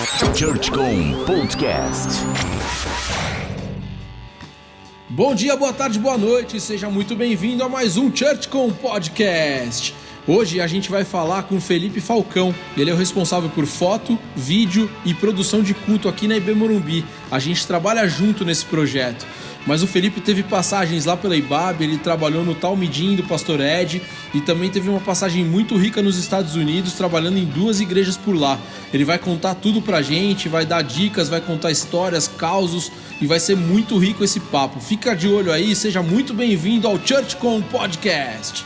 ChurchCom Podcast. Bom dia, boa tarde, boa noite, seja muito bem-vindo a mais um ChurchCom Podcast. Hoje a gente vai falar com o Felipe Falcão, ele é o responsável por foto, vídeo e produção de culto aqui na IB Morumbi. A gente trabalha junto nesse projeto, mas o Felipe teve passagens lá pela IBAB, ele trabalhou no Talmidim do Pastor Ed e também teve uma passagem muito rica nos Estados Unidos, trabalhando em 2 igrejas por lá. Ele vai contar tudo pra gente, vai dar dicas, vai contar histórias, causos e vai ser muito rico esse papo. Fica de olho aí, seja muito bem-vindo ao ChurchCom Podcast.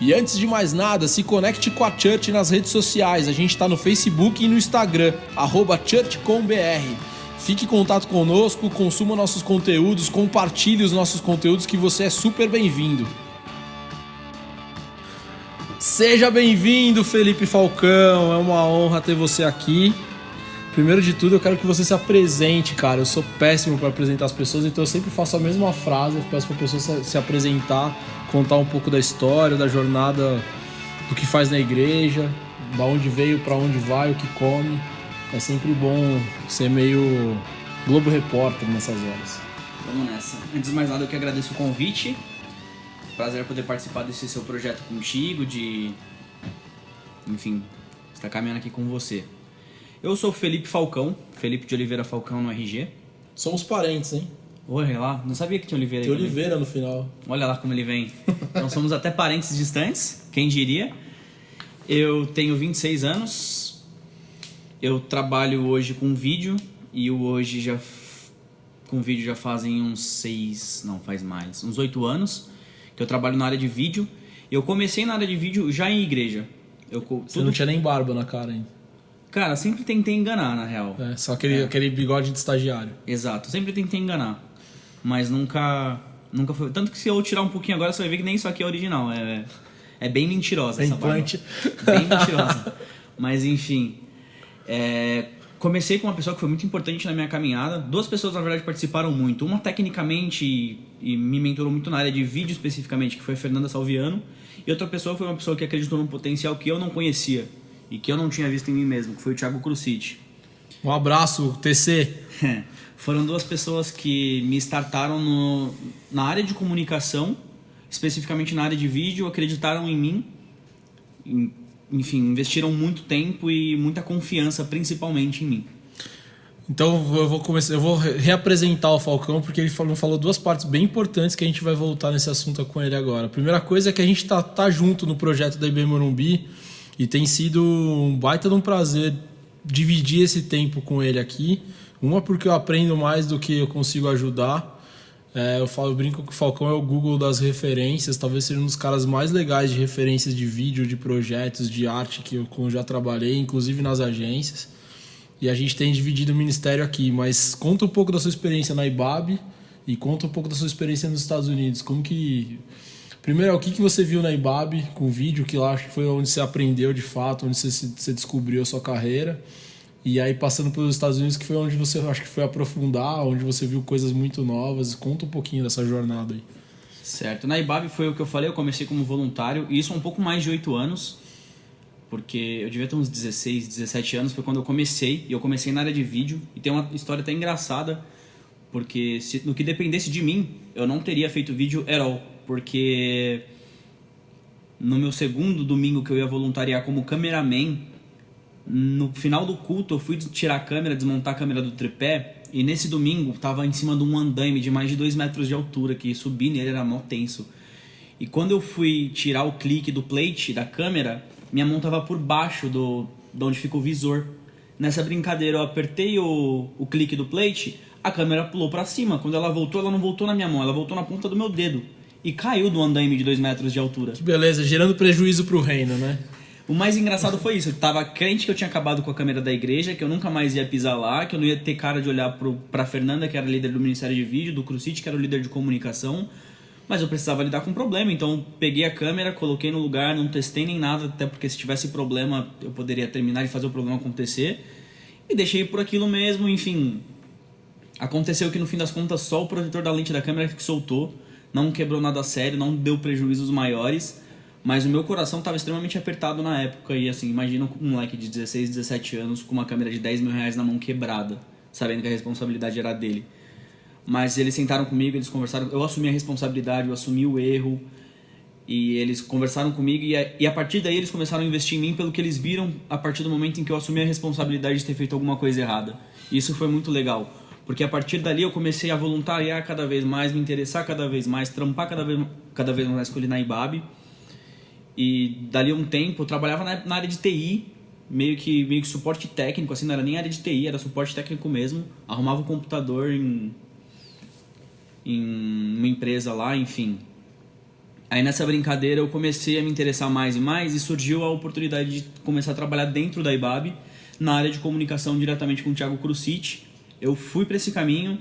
E antes de mais nada, se conecte com a Church nas redes sociais. A gente está no Facebook e no Instagram, @ChurchComBR. Fique em contato conosco, consuma nossos conteúdos, compartilhe os nossos conteúdos que você é super bem-vindo. Seja bem-vindo, Felipe Falcão, é uma honra ter você aqui. Primeiro de tudo, eu quero que você se apresente, cara. Eu sou péssimo para apresentar as pessoas, então eu sempre faço a mesma frase, eu peço para a pessoa se apresentar, contar um pouco da história, da jornada, do que faz na igreja, da onde veio, para onde vai, o que come. É sempre bom ser meio Globo Repórter nessas horas. Vamos nessa. Antes de mais nada, eu que agradeço o convite. Prazer poder participar desse seu projeto contigo, Enfim, estar caminhando aqui com você. Eu sou o Felipe Falcão, Felipe de Oliveira Falcão no RG. Somos parentes, hein? Olha lá, não sabia que tinha Oliveira Tem aí. Tem Oliveira no final. Olha lá como ele vem. Então somos até parentes distantes, quem diria. Eu tenho 26 anos. Eu trabalho hoje com vídeo. E hoje com vídeo já fazem uns 8 anos que eu trabalho na área de vídeo. Eu comecei na área de vídeo já em igreja. Você não tinha nem barba na cara ainda. Cara, sempre tentei enganar, na real. Só aquele bigode de estagiário. Exato, sempre tentei enganar. Mas nunca foi. Tanto que se eu tirar um pouquinho agora, você vai ver que nem isso aqui é original. É bem mentirosa essa implante. Barba. Bem mentirosa. Mas enfim. Comecei com uma pessoa que foi muito importante na minha caminhada. 2 pessoas, na verdade, participaram muito. Uma tecnicamente e me mentorou muito na área de vídeo especificamente, que foi a Fernanda Salviano. E outra pessoa foi uma pessoa que acreditou num potencial que eu não conhecia e que eu não tinha visto em mim mesmo, que foi o Thiago Crucite. Um abraço, TC. Foram 2 pessoas que me startaram na área de comunicação, especificamente na área de vídeo, acreditaram em mim, enfim, investiram muito tempo e muita confiança, principalmente em mim. Então eu vou reapresentar o Falcão, porque ele falou 2 partes bem importantes que a gente vai voltar nesse assunto com ele agora. A primeira coisa é que a gente tá junto no projeto da IB Morumbi e tem sido um baita de um prazer dividir esse tempo com ele aqui. Uma, porque eu aprendo mais do que eu consigo ajudar. Eu brinco que o Falcão é o Google das referências, talvez seja um dos caras mais legais de referências de vídeo, de projetos, de arte que eu já trabalhei, inclusive nas agências. E a gente tem dividido o ministério aqui, mas conta um pouco da sua experiência na IBAB e conta um pouco da sua experiência nos Estados Unidos. Primeiro, o que você viu na IBAB com vídeo, que lá acho que foi onde você aprendeu de fato, onde você descobriu a sua carreira. E aí passando pelos Estados Unidos, que foi onde você acho que foi aprofundar, onde você viu coisas muito novas. Conta um pouquinho dessa jornada aí. Certo. Na IBAB foi o que eu falei, eu comecei como voluntário, e isso há um pouco mais de 8 anos, porque eu devia ter uns 16, 17 anos, foi quando eu comecei, e eu comecei na área de vídeo, e tem uma história até engraçada, porque no que dependesse de mim, eu não teria feito vídeo at all, porque no meu segundo domingo que eu ia voluntariar como cameraman, no final do culto eu fui tirar a câmera, desmontar a câmera do tripé, e nesse domingo tava em cima de um andaime de mais de 2 metros de altura, que subir nele era mó tenso. E quando eu fui tirar o clique do plate da câmera, minha mão tava por baixo de onde fica o visor. Nessa brincadeira eu apertei o clique do plate, a câmera pulou pra cima. Quando ela voltou, ela não voltou na minha mão, ela voltou na ponta do meu dedo. E caiu do andaime de 2 metros de altura. Que beleza, gerando prejuízo pro reino, né? O mais engraçado foi isso, eu tava crente que eu tinha acabado com a câmera da igreja, que eu nunca mais ia pisar lá, que eu não ia ter cara de olhar pra Fernanda, que era líder do Ministério de Vídeo, do Crucite, que era o líder de comunicação, mas eu precisava lidar com o problema, então peguei a câmera, coloquei no lugar, não testei nem nada, até porque se tivesse problema eu poderia terminar de fazer o problema acontecer, e deixei por aquilo mesmo, enfim. Aconteceu que no fim das contas só o protetor da lente da câmera que soltou, não quebrou nada sério, não deu prejuízos maiores, Mas o meu coração estava extremamente apertado na época. E assim, imagina um moleque de 16, 17 anos com uma câmera de 10 mil reais na mão quebrada, sabendo que a responsabilidade era dele. Mas eles sentaram comigo, eles conversaram, eu assumi a responsabilidade, eu assumi o erro. E eles conversaram comigo e a partir daí eles começaram a investir em mim pelo que eles viram a partir do momento em que eu assumi a responsabilidade de ter feito alguma coisa errada. E isso foi muito legal. Porque a partir dali eu comecei a voluntariar cada vez mais, me interessar cada vez mais, trampar cada vez mais com ele na IBAB. E dali um tempo eu trabalhava na área de TI, meio que suporte técnico, assim, não era nem área de TI, era suporte técnico mesmo. Arrumava um computador em uma empresa lá, enfim. Aí nessa brincadeira eu comecei a me interessar mais e mais e surgiu a oportunidade de começar a trabalhar dentro da IBAB, na área de comunicação diretamente com o Thiago Crucite. Eu fui para esse caminho,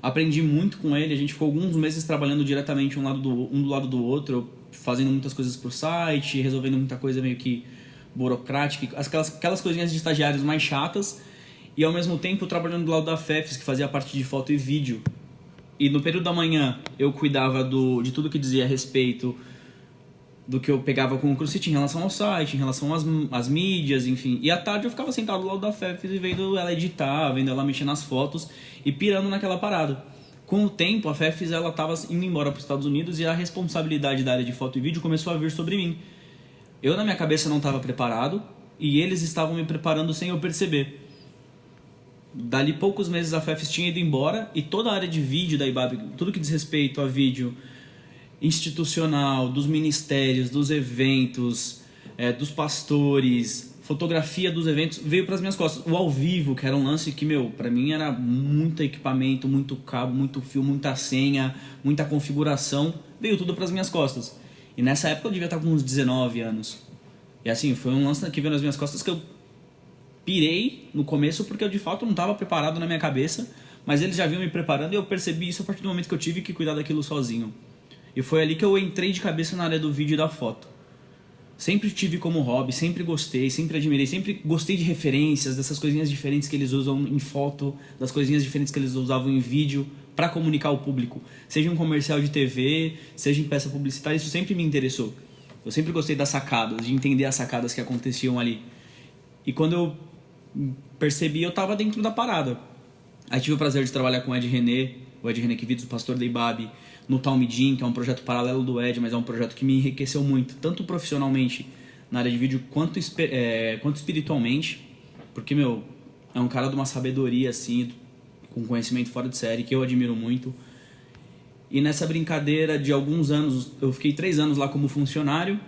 aprendi muito com ele, a gente ficou alguns meses trabalhando diretamente um do lado do outro, fazendo muitas coisas pro site, resolvendo muita coisa meio que burocrática, aquelas coisinhas de estagiários mais chatas, e ao mesmo tempo trabalhando do lado da FEFES, que fazia parte de foto e vídeo. E no período da manhã eu cuidava de tudo que dizia a respeito do que eu pegava com o Crucite em relação ao site, em relação às mídias, enfim. E à tarde eu ficava sentado do lado da FEFES e vendo ela editar, vendo ela mexer nas fotos e pirando naquela parada. Com o tempo, a FEFES estava indo embora para os Estados Unidos e a responsabilidade da área de foto e vídeo começou a vir sobre mim. Eu, na minha cabeça, não estava preparado e eles estavam me preparando sem eu perceber. Dali poucos meses a FEFES tinha ido embora e toda a área de vídeo da IBAB, tudo que diz respeito a vídeo institucional, dos ministérios, dos eventos, dos pastores, fotografia dos eventos, veio para as minhas costas. O ao vivo, que era um lance que, para mim era muito equipamento, muito cabo, muito fio, muita senha, muita configuração, veio tudo para as minhas costas. E nessa época eu devia estar com uns 19 anos. E assim, foi um lance que veio nas minhas costas que eu pirei no começo porque eu de fato não estava preparado na minha cabeça, mas eles já vinham me preparando e eu percebi isso a partir do momento que eu tive que cuidar daquilo sozinho. E foi ali que eu entrei de cabeça na área do vídeo e da foto. Sempre tive como hobby, sempre gostei, sempre admirei, sempre gostei de referências, dessas coisinhas diferentes que eles usam em foto, das coisinhas diferentes que eles usavam em vídeo para comunicar ao público. Seja um comercial de TV, seja em peça publicitária, isso sempre me interessou. Eu sempre gostei das sacadas, de entender as sacadas que aconteciam ali. E quando eu percebi, eu estava dentro da parada. Aí tive o prazer de trabalhar com o Ed René Kivitz, o pastor da IBAB, no Talmidim, que é um projeto paralelo do Ed, mas é um projeto que me enriqueceu muito, tanto profissionalmente na área de vídeo, quanto espiritualmente, porque, é um cara de uma sabedoria, assim, com conhecimento fora de série, que eu admiro muito. E nessa brincadeira de alguns anos, eu fiquei 3 anos lá como funcionário,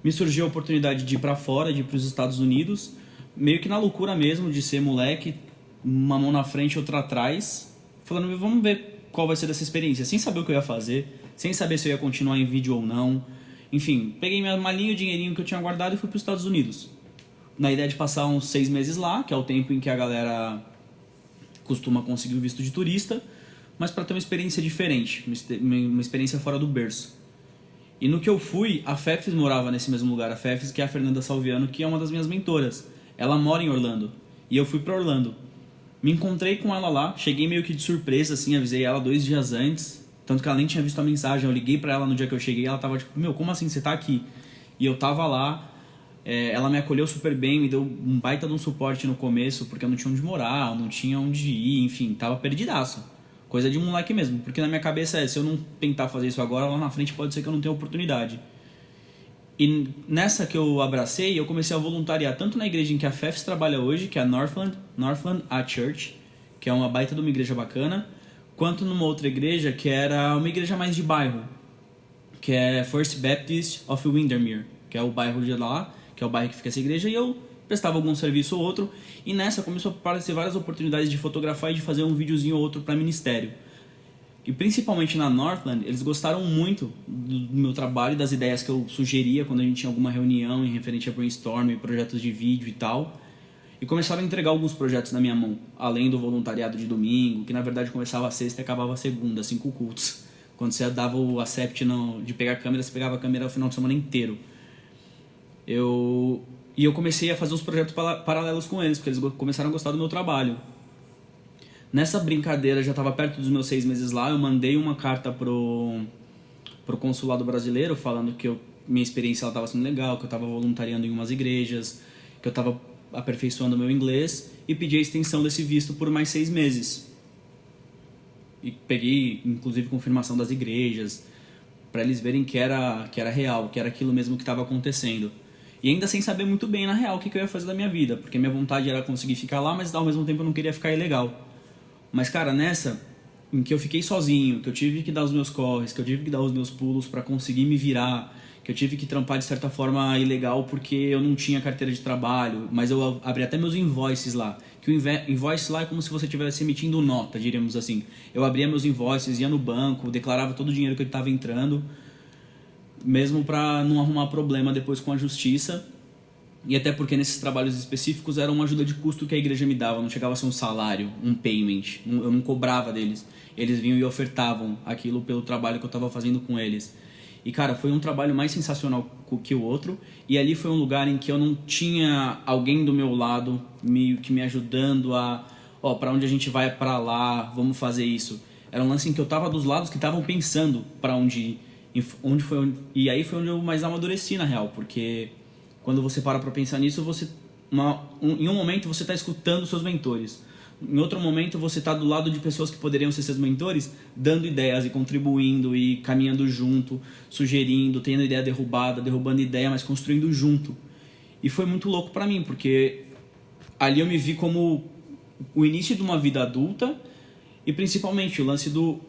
me surgiu a oportunidade de ir para fora, de ir para os Estados Unidos, meio que na loucura mesmo, de ser moleque, uma mão na frente e outra atrás, falando, vamos ver qual vai ser dessa experiência, sem saber o que eu ia fazer, sem saber se eu ia continuar em vídeo ou não. Enfim, peguei minha malinha, o dinheirinho que eu tinha guardado e fui para os Estados Unidos. Na ideia de passar uns 6 meses lá, que é o tempo em que a galera costuma conseguir o visto de turista, mas para ter uma experiência diferente, uma experiência fora do berço. E no que eu fui, a FEFES morava nesse mesmo lugar, a FEFES, que é a Fernanda Salviano, que é uma das minhas mentoras. Ela mora em Orlando, e eu fui para Orlando. Me encontrei com ela lá, cheguei meio que de surpresa, assim, avisei ela 2 dias antes, tanto que ela nem tinha visto a mensagem, eu liguei pra ela no dia que eu cheguei, ela tava tipo, como assim, você tá aqui? E eu tava lá, ela me acolheu super bem, me deu um baita de um suporte no começo, porque eu não tinha onde morar, não tinha onde ir, enfim, tava perdidaço. Coisa de um moleque mesmo, porque na minha cabeça se eu não tentar fazer isso agora, lá na frente pode ser que eu não tenha oportunidade. E nessa que eu abracei, eu comecei a voluntariar tanto na igreja em que a FEFES trabalha hoje, que é a Northland A Church, que é uma baita de uma igreja bacana, quanto numa outra igreja que era uma igreja mais de bairro, que é First Baptist of Windermere, que é o bairro de lá, que é o bairro que fica essa igreja, e eu prestava algum serviço ou outro, e nessa começou a aparecer várias oportunidades de fotografar e de fazer um videozinho ou outro para ministério. E principalmente na Northland, eles gostaram muito do meu trabalho e das ideias que eu sugeria quando a gente tinha alguma reunião em referente a brainstorm, projetos de vídeo e tal. E começaram a entregar alguns projetos na minha mão, além do voluntariado de domingo, que na verdade começava a sexta e acabava a segunda, 5 cultos. Quando você dava o accept de pegar a câmera, você pegava a câmera o final de semana inteiro. E eu comecei a fazer uns projetos paralelos com eles, porque eles começaram a gostar do meu trabalho. Nessa brincadeira, já estava perto dos meus 6 meses lá, eu mandei uma carta pro consulado brasileiro falando que eu minha experiência estava sendo legal, que eu estava voluntariando em umas igrejas, que eu estava aperfeiçoando o meu inglês, e pedi a extensão desse visto por mais 6 meses. E peguei, inclusive, confirmação das igrejas, para eles verem que era real, que era aquilo mesmo que estava acontecendo. E ainda sem saber muito bem, na real, o que eu ia fazer da minha vida, porque minha vontade era conseguir ficar lá, mas ao mesmo tempo eu não queria ficar ilegal. Mas, cara, nessa, em que eu fiquei sozinho, que eu tive que dar os meus corres, que eu tive que dar os meus pulos para conseguir me virar, que eu tive que trampar de certa forma ilegal porque eu não tinha carteira de trabalho, mas eu abri até meus invoices lá. Que o invoice lá é como se você estivesse emitindo nota, diríamos assim. Eu abria meus invoices, ia no banco, declarava todo o dinheiro que ele estava entrando, mesmo para não arrumar problema depois com a justiça. E até porque nesses trabalhos específicos era uma ajuda de custo que a igreja me dava, não chegava a ser um salário, um payment, eu não cobrava deles. Eles vinham e ofertavam aquilo pelo trabalho que eu estava fazendo com eles. E, cara, foi um trabalho mais sensacional que o outro. E ali foi um lugar em que eu não tinha alguém do meu lado meio que me ajudando a... Ó, pra onde a gente vai, pra lá, vamos fazer isso. Era um lance em que eu tava dos lados que estavam pensando pra onde ir. E aí foi onde eu mais amadureci, na real. Porque quando você para pra pensar nisso, em um momento você tá escutando seus mentores. Em outro momento você está do lado de pessoas que poderiam ser seus mentores, dando ideias e contribuindo e caminhando junto, sugerindo, tendo ideia derrubando ideia, mas construindo junto. E foi muito louco para mim, porque ali eu me vi como o início de uma vida adulta e principalmente o lance do...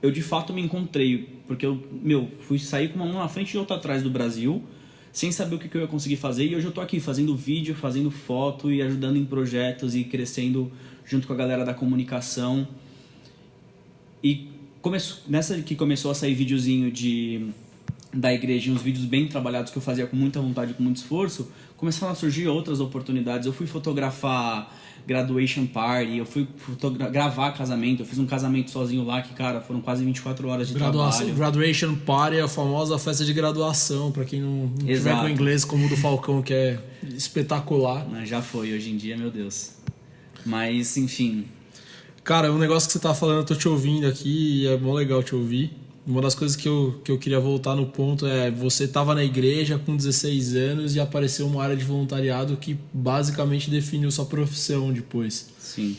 Eu de fato me encontrei, porque eu fui sair com uma mão na frente e outra atrás do Brasil, sem saber o que eu ia conseguir fazer, e hoje eu tô aqui fazendo vídeo, fazendo foto e ajudando em projetos e crescendo junto com a galera da comunicação. E nessa que começou a sair videozinho da igreja, uns vídeos bem trabalhados que eu fazia com muita vontade, com muito esforço, começaram a surgir outras oportunidades. Eu fui fotografar graduation party, eu fui gravar casamento, eu fiz um casamento sozinho lá que, cara, foram quase 24 horas de trabalho. Graduation party é a famosa festa de graduação, pra quem não tiver com inglês como o do Falcão, que é espetacular. Já foi, hoje em dia, meu Deus. Mas, enfim. Cara, um negócio que você tá falando, eu tô te ouvindo aqui e é bom legal te ouvir. Uma das coisas que eu queria voltar no ponto é: você tava na igreja com 16 anos e apareceu uma área de voluntariado que basicamente definiu sua profissão depois. Sim.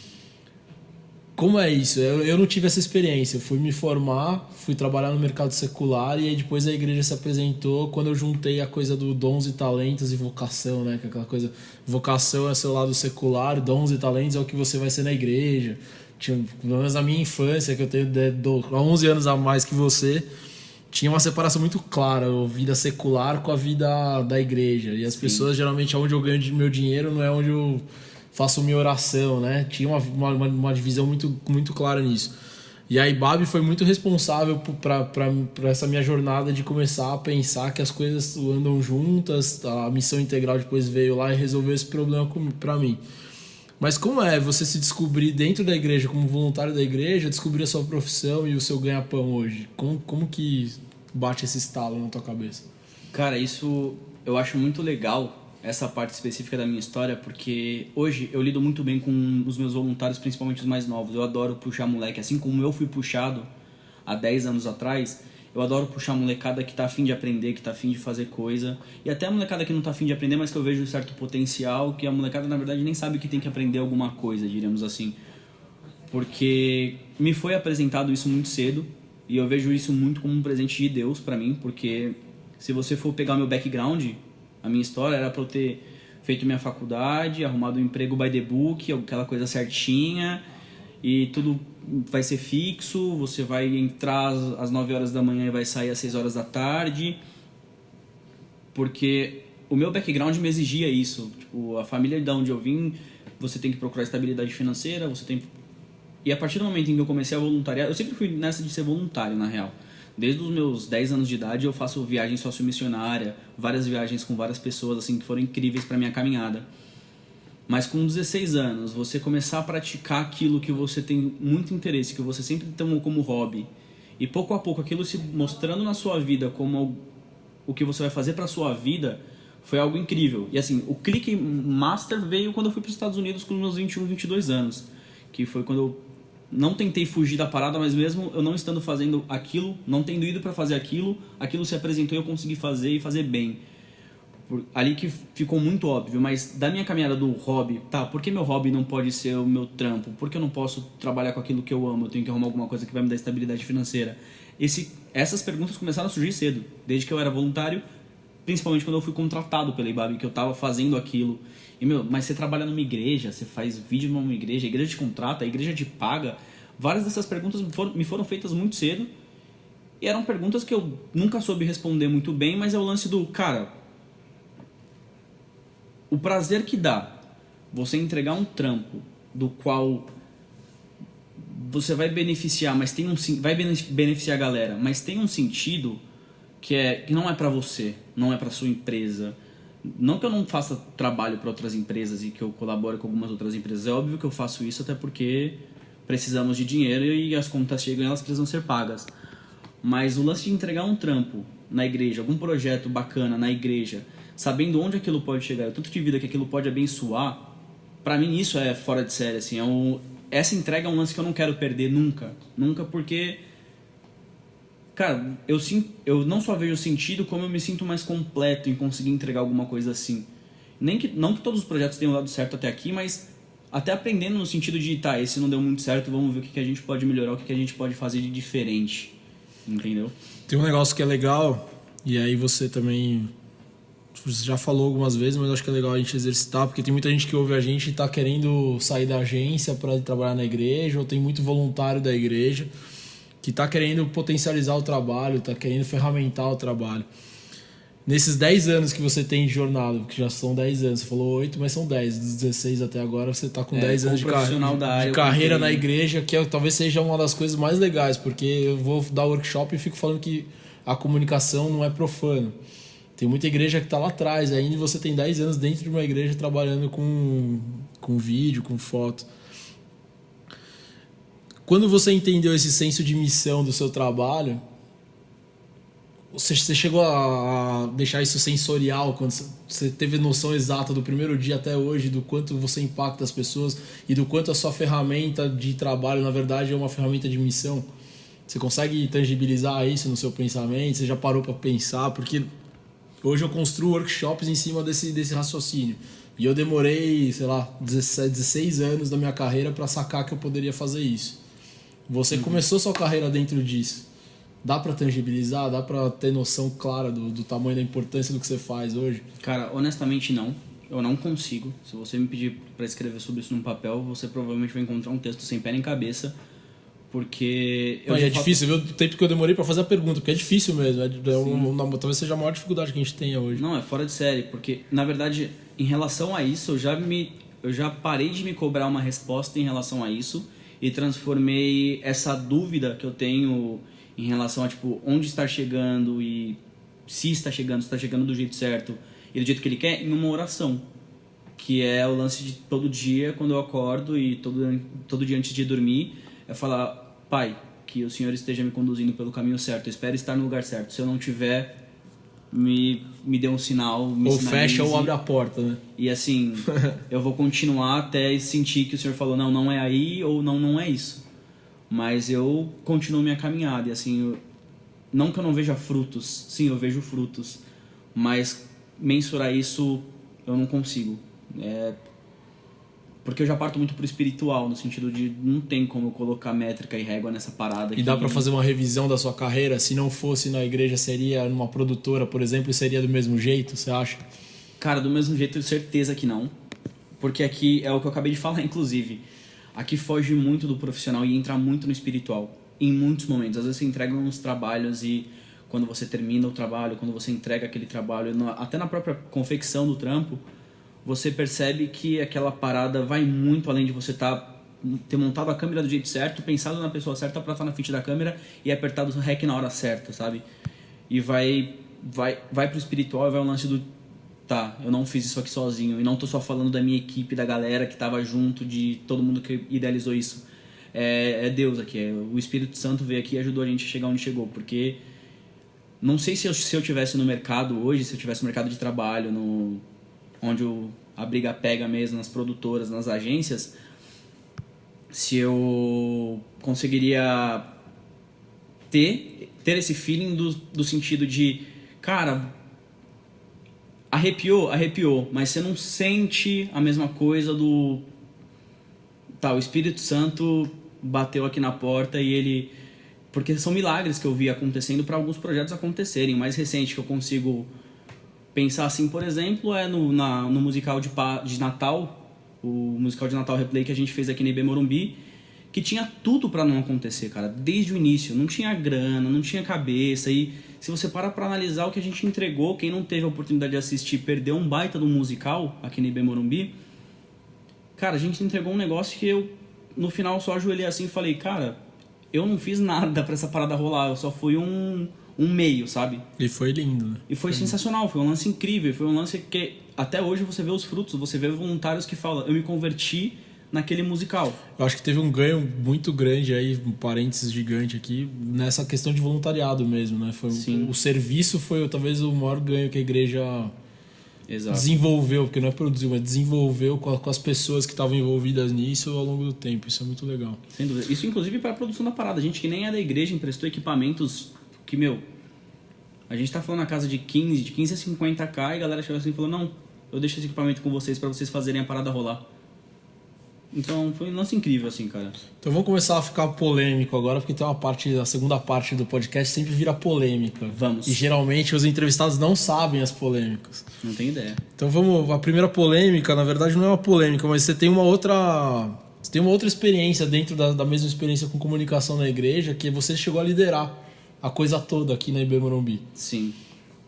Como é isso? Eu não tive essa experiência. Eu fui me formar, fui trabalhar no mercado secular e aí depois a igreja se apresentou quando eu juntei a coisa do dons e talentos e vocação, né? Que é aquela coisa, vocação é seu lado secular, dons e talentos é o que você vai ser na igreja. Pelo menos na minha infância, que eu tenho há 11 anos a mais que você, tinha uma separação muito clara, a vida secular com a vida da igreja. E as pessoas, geralmente, onde eu ganho meu dinheiro não é onde eu faço minha oração, né? Tinha uma divisão muito, muito clara nisso. E a IBAB foi muito responsável para essa minha jornada de começar a pensar que as coisas andam juntas. A missão integral depois veio lá e resolveu esse problema para mim. Mas como é você se descobrir dentro da igreja, como voluntário da igreja, descobrir a sua profissão e o seu ganha-pão hoje? Como que bate esse estalo na tua cabeça? Cara, isso eu acho muito legal, essa parte específica da minha história, porque hoje eu lido muito bem com os meus voluntários, principalmente os mais novos. Eu adoro puxar moleque, assim como eu fui puxado há 10 anos atrás. Eu adoro puxar a molecada que tá afim de aprender, que tá afim de fazer coisa. E até a molecada que não tá afim de aprender, mas que eu vejo um certo potencial, que a molecada, na verdade, nem sabe que tem que aprender alguma coisa, diríamos assim. Porque me foi apresentado isso muito cedo, e eu vejo isso muito como um presente de Deus pra mim, porque se você for pegar meu background, a minha história era pra eu ter feito minha faculdade, arrumado um emprego by the book, aquela coisa certinha, e tudo vai ser fixo, você vai entrar às 9 horas da manhã e vai sair às 6 horas da tarde, porque o meu background me exigia isso. Tipo, a família de onde eu vim, você tem que procurar estabilidade financeira, e a partir do momento em que eu comecei a voluntariar, eu sempre fui nessa de ser voluntário, na real. Desde os meus 10 anos de idade eu faço viagem sociomissionária, várias viagens com várias pessoas assim que foram incríveis para minha caminhada. Mas com 16 anos, você começar a praticar aquilo que você tem muito interesse, que você sempre tomou como hobby, e pouco a pouco aquilo se mostrando na sua vida como o que você vai fazer para sua vida, foi algo incrível. E assim, o clique master veio quando eu fui para os Estados Unidos com meus 21, 22 anos, que foi quando eu não tentei fugir da parada, mas mesmo eu não estando fazendo aquilo, não tendo ido para fazer aquilo se apresentou e eu consegui fazer e fazer bem. Ali que ficou muito óbvio, mas da minha caminhada do hobby, tá, por que meu hobby não pode ser o meu trampo? Por que eu não posso trabalhar com aquilo que eu amo? Eu tenho que arrumar alguma coisa que vai me dar estabilidade financeira. Essas perguntas começaram a surgir cedo, desde que eu era voluntário, principalmente quando eu fui contratado pela IBAB, que eu tava fazendo aquilo. E, mas você trabalha numa igreja, você faz vídeo numa igreja, a igreja te contrata, a igreja te paga. Várias dessas perguntas me foram feitas muito cedo, e eram perguntas que eu nunca soube responder muito bem, mas é o lance do, cara, o prazer que dá você entregar um trampo do qual você vai beneficiar, mas vai beneficiar a galera, mas tem um sentido que não é pra você, não é pra sua empresa. Não que eu não faça trabalho para outras empresas e que eu colabore com algumas outras empresas. É óbvio que eu faço isso até porque precisamos de dinheiro e as contas chegam e elas precisam ser pagas. Mas o lance de entregar um trampo na igreja, algum projeto bacana na igreja, sabendo onde aquilo pode chegar, o tanto de vida que aquilo pode abençoar, pra mim isso é fora de série, assim, essa entrega é um lance que eu não quero perder nunca, porque, cara, eu não só vejo sentido, como eu me sinto mais completo em conseguir entregar alguma coisa assim. Não que todos os projetos tenham dado certo até aqui, mas até aprendendo no sentido de, tá, esse não deu muito certo, vamos ver o que a gente pode melhorar, o que a gente pode fazer de diferente, entendeu? Tem um negócio que é legal, e aí você também... Você já falou algumas vezes, mas acho que é legal a gente exercitar, porque tem muita gente que ouve a gente e tá querendo sair da agência para trabalhar na igreja, ou tem muito voluntário da igreja que tá querendo potencializar o trabalho, tá querendo ferramentar o trabalho. Nesses 10 anos que você tem de jornada, porque já são 10 anos, você falou 8, mas são 10, dos 16 até agora você tá com 10 anos de carreira na igreja, que talvez seja uma das coisas mais legais, porque eu vou dar workshop e fico falando que a comunicação não é profana. Tem muita igreja que está lá atrás ainda, e você tem 10 anos dentro de uma igreja trabalhando com vídeo, com foto. Quando você entendeu esse senso de missão do seu trabalho, você chegou a deixar isso sensorial, quando você teve noção exata do primeiro dia até hoje, do quanto você impacta as pessoas e do quanto a sua ferramenta de trabalho, na verdade, é uma ferramenta de missão? Você consegue tangibilizar isso no seu pensamento? Você já parou para pensar? Porque... hoje eu construo workshops em cima desse raciocínio. E eu demorei, sei lá, 16 anos da minha carreira para sacar que eu poderia fazer isso. Você começou sua carreira dentro disso. Dá para tangibilizar? Dá para ter noção clara do tamanho da importância do que você faz hoje? Cara, honestamente não. Eu não consigo. Se você me pedir para escrever sobre isso num papel, você provavelmente vai encontrar um texto sem pé nem cabeça. Porque... difícil, viu? O tempo que eu demorei pra fazer a pergunta, porque é difícil mesmo. Talvez seja a maior dificuldade que a gente tenha hoje. Não, é fora de série, porque, na verdade, em relação a isso, eu já parei de me cobrar uma resposta em relação a isso e transformei essa dúvida que eu tenho em relação a, tipo, onde está chegando e se está chegando do jeito certo e do jeito que ele quer, em uma oração. Que é o lance de todo dia, quando eu acordo e todo dia antes de dormir, é falar: Pai, que o Senhor esteja me conduzindo pelo caminho certo, eu espero estar no lugar certo. Se eu não tiver, me dê um sinal, me ou sinalize. Fecha ou abre a porta, né? E assim, eu vou continuar até sentir que o Senhor falou, não é aí, ou não é isso. Mas eu continuo minha caminhada, e assim, não que eu não veja frutos, sim, eu vejo frutos, mas mensurar isso eu não consigo. Porque eu já parto muito pro espiritual, no sentido de não tem como eu colocar métrica e régua nessa parada. E dá pra fazer uma revisão da sua carreira? Se não fosse na igreja, seria numa produtora, por exemplo, e seria do mesmo jeito, você acha? Cara, do mesmo jeito, certeza que não. Porque aqui é o que eu acabei de falar, inclusive. Aqui foge muito do profissional e entra muito no espiritual. Em muitos momentos. Às vezes você entrega uns trabalhos e quando você termina o trabalho, quando você entrega aquele trabalho, até na própria confecção do trampo, você percebe que aquela parada vai muito além de você ter montado a câmera do jeito certo, pensado na pessoa certa pra estar na frente da câmera e apertado o REC na hora certa, sabe? E vai pro espiritual e vai o lance do... Tá, eu não fiz isso aqui sozinho. E não tô só falando da minha equipe, da galera que tava junto, de todo mundo que idealizou isso. É Deus aqui. O Espírito Santo veio aqui e ajudou a gente a chegar onde chegou. Porque não sei se eu tivesse no mercado hoje, se eu tivesse no mercado de trabalho, onde a briga pega mesmo, nas produtoras, nas agências, se eu conseguiria ter esse feeling do sentido de, cara, arrepiou, mas você não sente a mesma coisa do... Tá, o Espírito Santo bateu aqui na porta e ele... Porque são milagres que eu vi acontecendo para alguns projetos acontecerem. O mais recente que eu consigo pensar assim, por exemplo, é no musical de Natal, o musical de Natal Replay que a gente fez aqui na IB Morumbi, que tinha tudo para não acontecer, cara, desde o início. Não tinha grana, não tinha cabeça. E se você para analisar o que a gente entregou, quem não teve a oportunidade de assistir perdeu um baita do musical aqui na IB Morumbi. Cara, a gente entregou um negócio que eu, no final, só ajoelhei assim e falei, cara, eu não fiz nada pra essa parada rolar, eu só fui um meio, sabe? E foi lindo, né? E foi sensacional, foi um lance incrível, foi um lance que até hoje você vê os frutos, você vê voluntários que falam, eu me converti naquele musical. Eu acho que teve um ganho muito grande aí, um parênteses gigante aqui, nessa questão de voluntariado mesmo, né? O serviço foi talvez o maior ganho que a igreja... Exato. Desenvolveu, porque não é produziu, mas desenvolveu com as pessoas que estavam envolvidas nisso ao longo do tempo. Isso é muito legal. Sem dúvida. Isso inclusive para a produção da parada. A gente que nem é da igreja emprestou equipamentos que, a gente tá falando na casa de 15 a 50k e a galera chegou assim e falou, não, eu deixo esse equipamento com vocês para vocês fazerem a parada rolar. Então foi um lance incrível assim, cara. Então vamos começar a ficar polêmico agora, porque tem a segunda parte do podcast sempre vira polêmica. Vamos. E geralmente os entrevistados não sabem as polêmicas. Não tenho ideia. Então a primeira polêmica, na verdade não é uma polêmica, mas você tem uma outra experiência dentro da mesma experiência com comunicação na igreja, que você chegou a liderar a coisa toda aqui na IB Morumbi. Sim.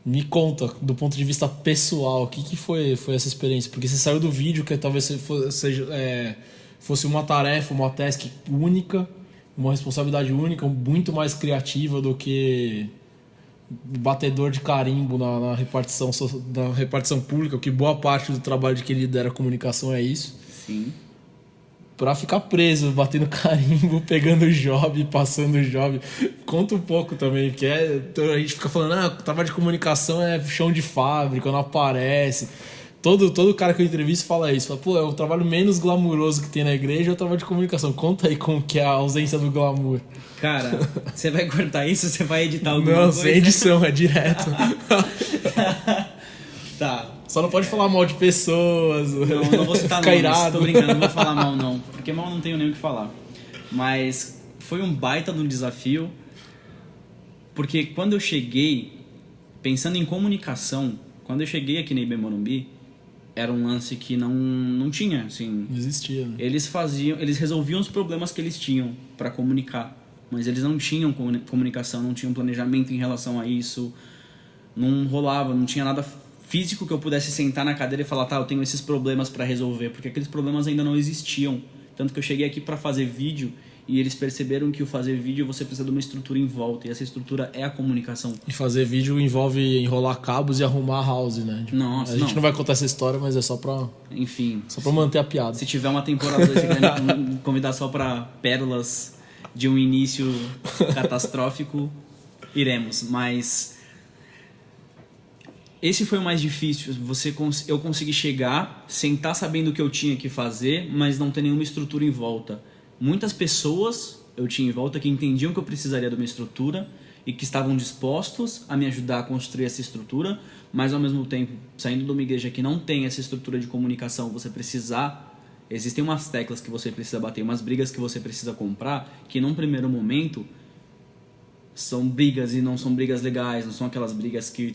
Me conta, do ponto de vista pessoal, o que foi essa experiência? Porque você saiu do vídeo, que talvez fosse uma tarefa, uma task única, uma responsabilidade única, muito mais criativa do que batedor de carimbo na repartição pública, que boa parte do trabalho de quem lidera a comunicação é isso. Sim. Pra ficar preso, batendo carimbo, pegando job, passando job. Conta um pouco também, porque a gente fica falando, trabalho de comunicação é chão de fábrica, não aparece. Todo cara que eu entrevisto fala isso. Fala, pô, é o trabalho menos glamuroso que tem na igreja, é o trabalho de comunicação. Conta aí como que é a ausência do glamour. Cara, você vai cortar isso ou você vai editar alguma coisa? Não, sem edição, é direto. Tá. Só não pode falar mal de pessoas. Não vou citar nomes, tô brincando, não vou falar mal não. Porque mal não tenho nem o que falar. Mas foi um baita de um desafio. Porque quando eu cheguei, pensando em comunicação, quando eu cheguei aqui na IB Morumbi, era um lance que não tinha, assim... Não existia, né? Eles resolviam os problemas que eles tinham para comunicar. Mas eles não tinham comunicação, não tinham planejamento em relação a isso. Não rolava, não tinha nada físico que eu pudesse sentar na cadeira e falar, eu tenho esses problemas para resolver, porque aqueles problemas ainda não existiam. Tanto que eu cheguei aqui para fazer vídeo e eles perceberam que o fazer vídeo você precisa de uma estrutura em volta, e essa estrutura é a comunicação. E fazer vídeo envolve enrolar cabos e arrumar house, né? Nossa, a gente não vai contar essa história, mas é só pra... Enfim. Só pra manter a piada. Se tiver uma temporada 2, você quer me convidar só pra pérolas de um início catastrófico, iremos, mas... Esse foi o mais difícil, eu consegui chegar, sentar sabendo o que eu tinha que fazer, mas não ter nenhuma estrutura em volta. Muitas pessoas eu tinha em volta que entendiam que eu precisaria de uma estrutura e que estavam dispostos a me ajudar a construir essa estrutura, mas ao mesmo tempo, saindo de uma igreja que não tem essa estrutura de comunicação, existem umas teclas que você precisa bater, umas brigas que você precisa comprar, que num primeiro momento... são brigas e não são brigas legais, não são aquelas brigas que,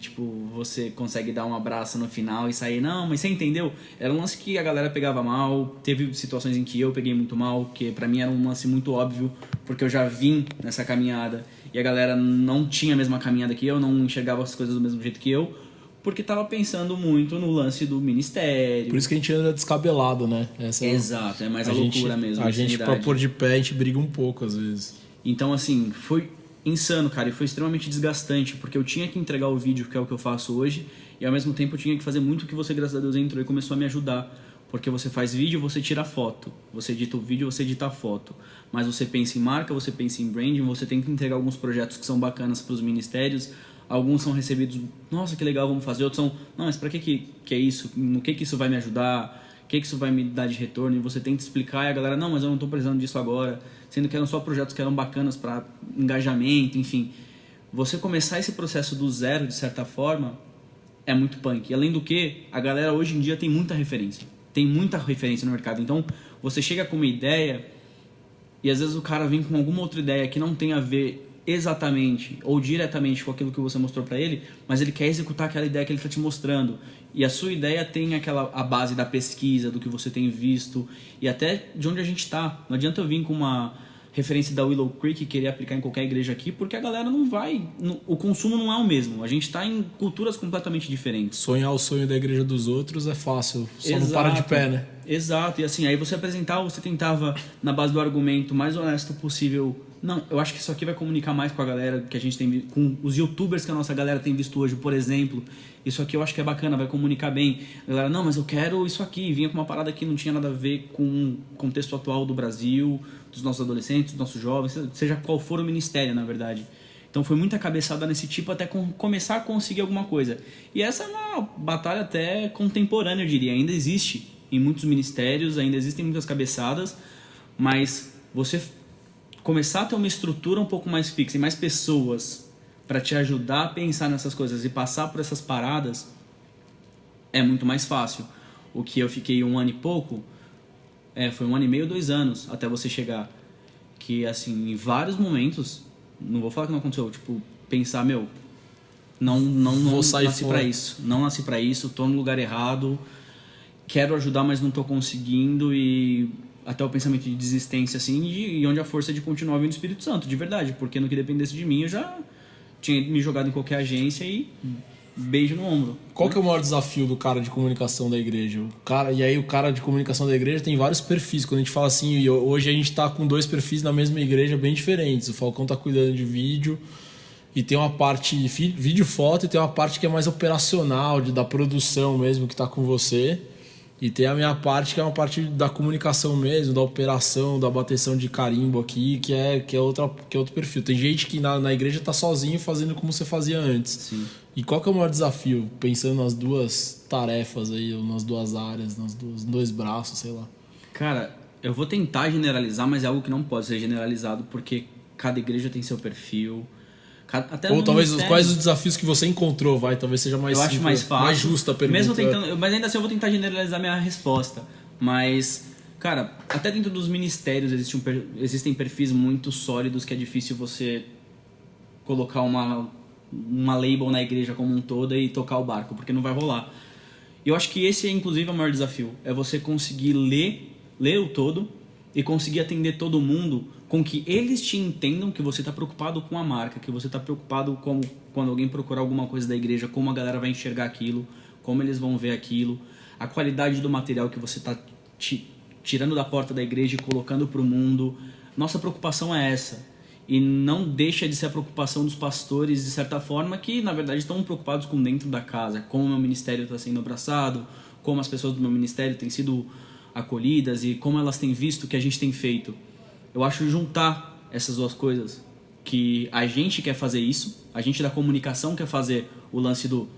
você consegue dar um abraço no final e sair, não, mas você entendeu? Era um lance que a galera pegava mal, teve situações em que eu peguei muito mal, que pra mim era um lance muito óbvio, porque eu já vim nessa caminhada e a galera não tinha a mesma caminhada que eu, não enxergava as coisas do mesmo jeito que eu, porque tava pensando muito no lance do ministério. Por isso que a gente anda descabelado, né? Exato, é mais a loucura mesmo. A gente, pra pôr de pé, a gente briga um pouco às vezes. Então, assim, foi insano, cara, e foi extremamente desgastante, porque eu tinha que entregar o vídeo, que é o que eu faço hoje, e ao mesmo tempo eu tinha que fazer muito que você, graças a Deus, entrou e começou a me ajudar, porque você faz vídeo, você tira foto, você edita o vídeo, você edita a foto, mas você pensa em marca, você pensa em branding, você tem que entregar alguns projetos que são bacanas para os ministérios, alguns são recebidos, nossa, que legal, vamos fazer, outros são, não, mas pra que é isso? No que isso vai me ajudar? que isso vai me dar de retorno, e você tenta explicar, e a galera, não, mas eu não estou precisando disso agora, sendo que eram só projetos que eram bacanas para engajamento, enfim. Você começar esse processo do zero, de certa forma, é muito punk. E além do que, a galera hoje em dia tem muita referência no mercado. Então, você chega com uma ideia e às vezes o cara vem com alguma outra ideia que não tem a ver exatamente ou diretamente com aquilo que você mostrou para ele, mas ele quer executar aquela ideia que ele está te mostrando. E a sua ideia tem a base da pesquisa, do que você tem visto e até de onde a gente está. Não adianta eu vir com uma referência da Willow Creek e querer aplicar em qualquer igreja aqui, porque a galera não vai... O consumo não é o mesmo. A gente está em culturas completamente diferentes. Sonhar o sonho da igreja dos outros é fácil, só não para de pé, né? Exato, e assim, aí você apresentava, você tentava, na base do argumento mais honesto possível, não, eu acho que isso aqui vai comunicar mais com a galera que a gente tem, com os youtubers que a nossa galera tem visto hoje, por exemplo, isso aqui eu acho que é bacana, vai comunicar bem. A galera, não, mas eu quero isso aqui, vinha com uma parada que não tinha nada a ver com o contexto atual do Brasil, dos nossos adolescentes, dos nossos jovens, seja qual for o ministério, na verdade. Então foi muita cabeçada nesse tipo até começar a conseguir alguma coisa. E essa é uma batalha até contemporânea, eu diria, ainda existe em muitos ministérios, ainda existem muitas cabeçadas, mas você começar a ter uma estrutura um pouco mais fixa e mais pessoas para te ajudar a pensar nessas coisas e passar por essas paradas é muito mais fácil. O que eu fiquei 1 ano e pouco, foi 1 ano e meio, 2 anos até você chegar. Que assim, em vários momentos, não vou falar que não aconteceu, tipo, pensar, não nasci pra isso. Não nasci pra isso, tô no lugar errado, quero ajudar, mas não tô conseguindo, e até o pensamento de desistência, assim, e onde a força de continuar vindo do Espírito Santo, de verdade, porque no que dependesse de mim eu já tinha me jogado em qualquer agência e beijo no ombro. Qual que é o maior desafio do cara de comunicação da igreja? E aí o cara de comunicação da igreja tem vários perfis. Quando a gente fala assim, hoje a gente tá com 2 perfis na mesma igreja bem diferentes. O Falcão tá cuidando de vídeo e tem uma parte vídeo, foto, e tem uma parte que é mais operacional, da produção mesmo, que tá com você. E tem a minha parte, que é uma parte da comunicação mesmo, da operação, da bateção de carimbo aqui, que é outro perfil. Tem gente que na igreja tá sozinho fazendo como você fazia antes. Sim. E qual que é o maior desafio, pensando nas 2 tarefas aí, ou nas 2 áreas, nos 2 braços, sei lá? Cara, eu vou tentar generalizar, mas é algo que não pode ser generalizado, porque cada igreja tem seu perfil. Até ou talvez quais os desafios que você encontrou, talvez seja mais simples, acho mais fácil, mais justa a pergunta. Mas ainda assim eu vou tentar generalizar minha resposta. Mas, cara, até dentro dos ministérios existem perfis muito sólidos que é difícil você colocar uma label na igreja como um todo e tocar o barco, porque não vai rolar. Eu acho que esse é inclusive o maior desafio, é você conseguir ler o todo e conseguir atender todo mundo com que eles te entendam que você está preocupado com a marca, que você está preocupado com quando alguém procurar alguma coisa da igreja, como a galera vai enxergar aquilo, como eles vão ver aquilo, a qualidade do material que você está tirando da porta da igreja e colocando para o mundo. Nossa preocupação é essa. E não deixa de ser a preocupação dos pastores, de certa forma, que na verdade estão preocupados com dentro da casa, como o meu ministério está sendo abraçado, como as pessoas do meu ministério têm sido acolhidas e como elas têm visto o que a gente tem feito. Eu acho juntar essas 2 coisas, que a gente quer fazer isso, a gente da comunicação quer fazer o lance do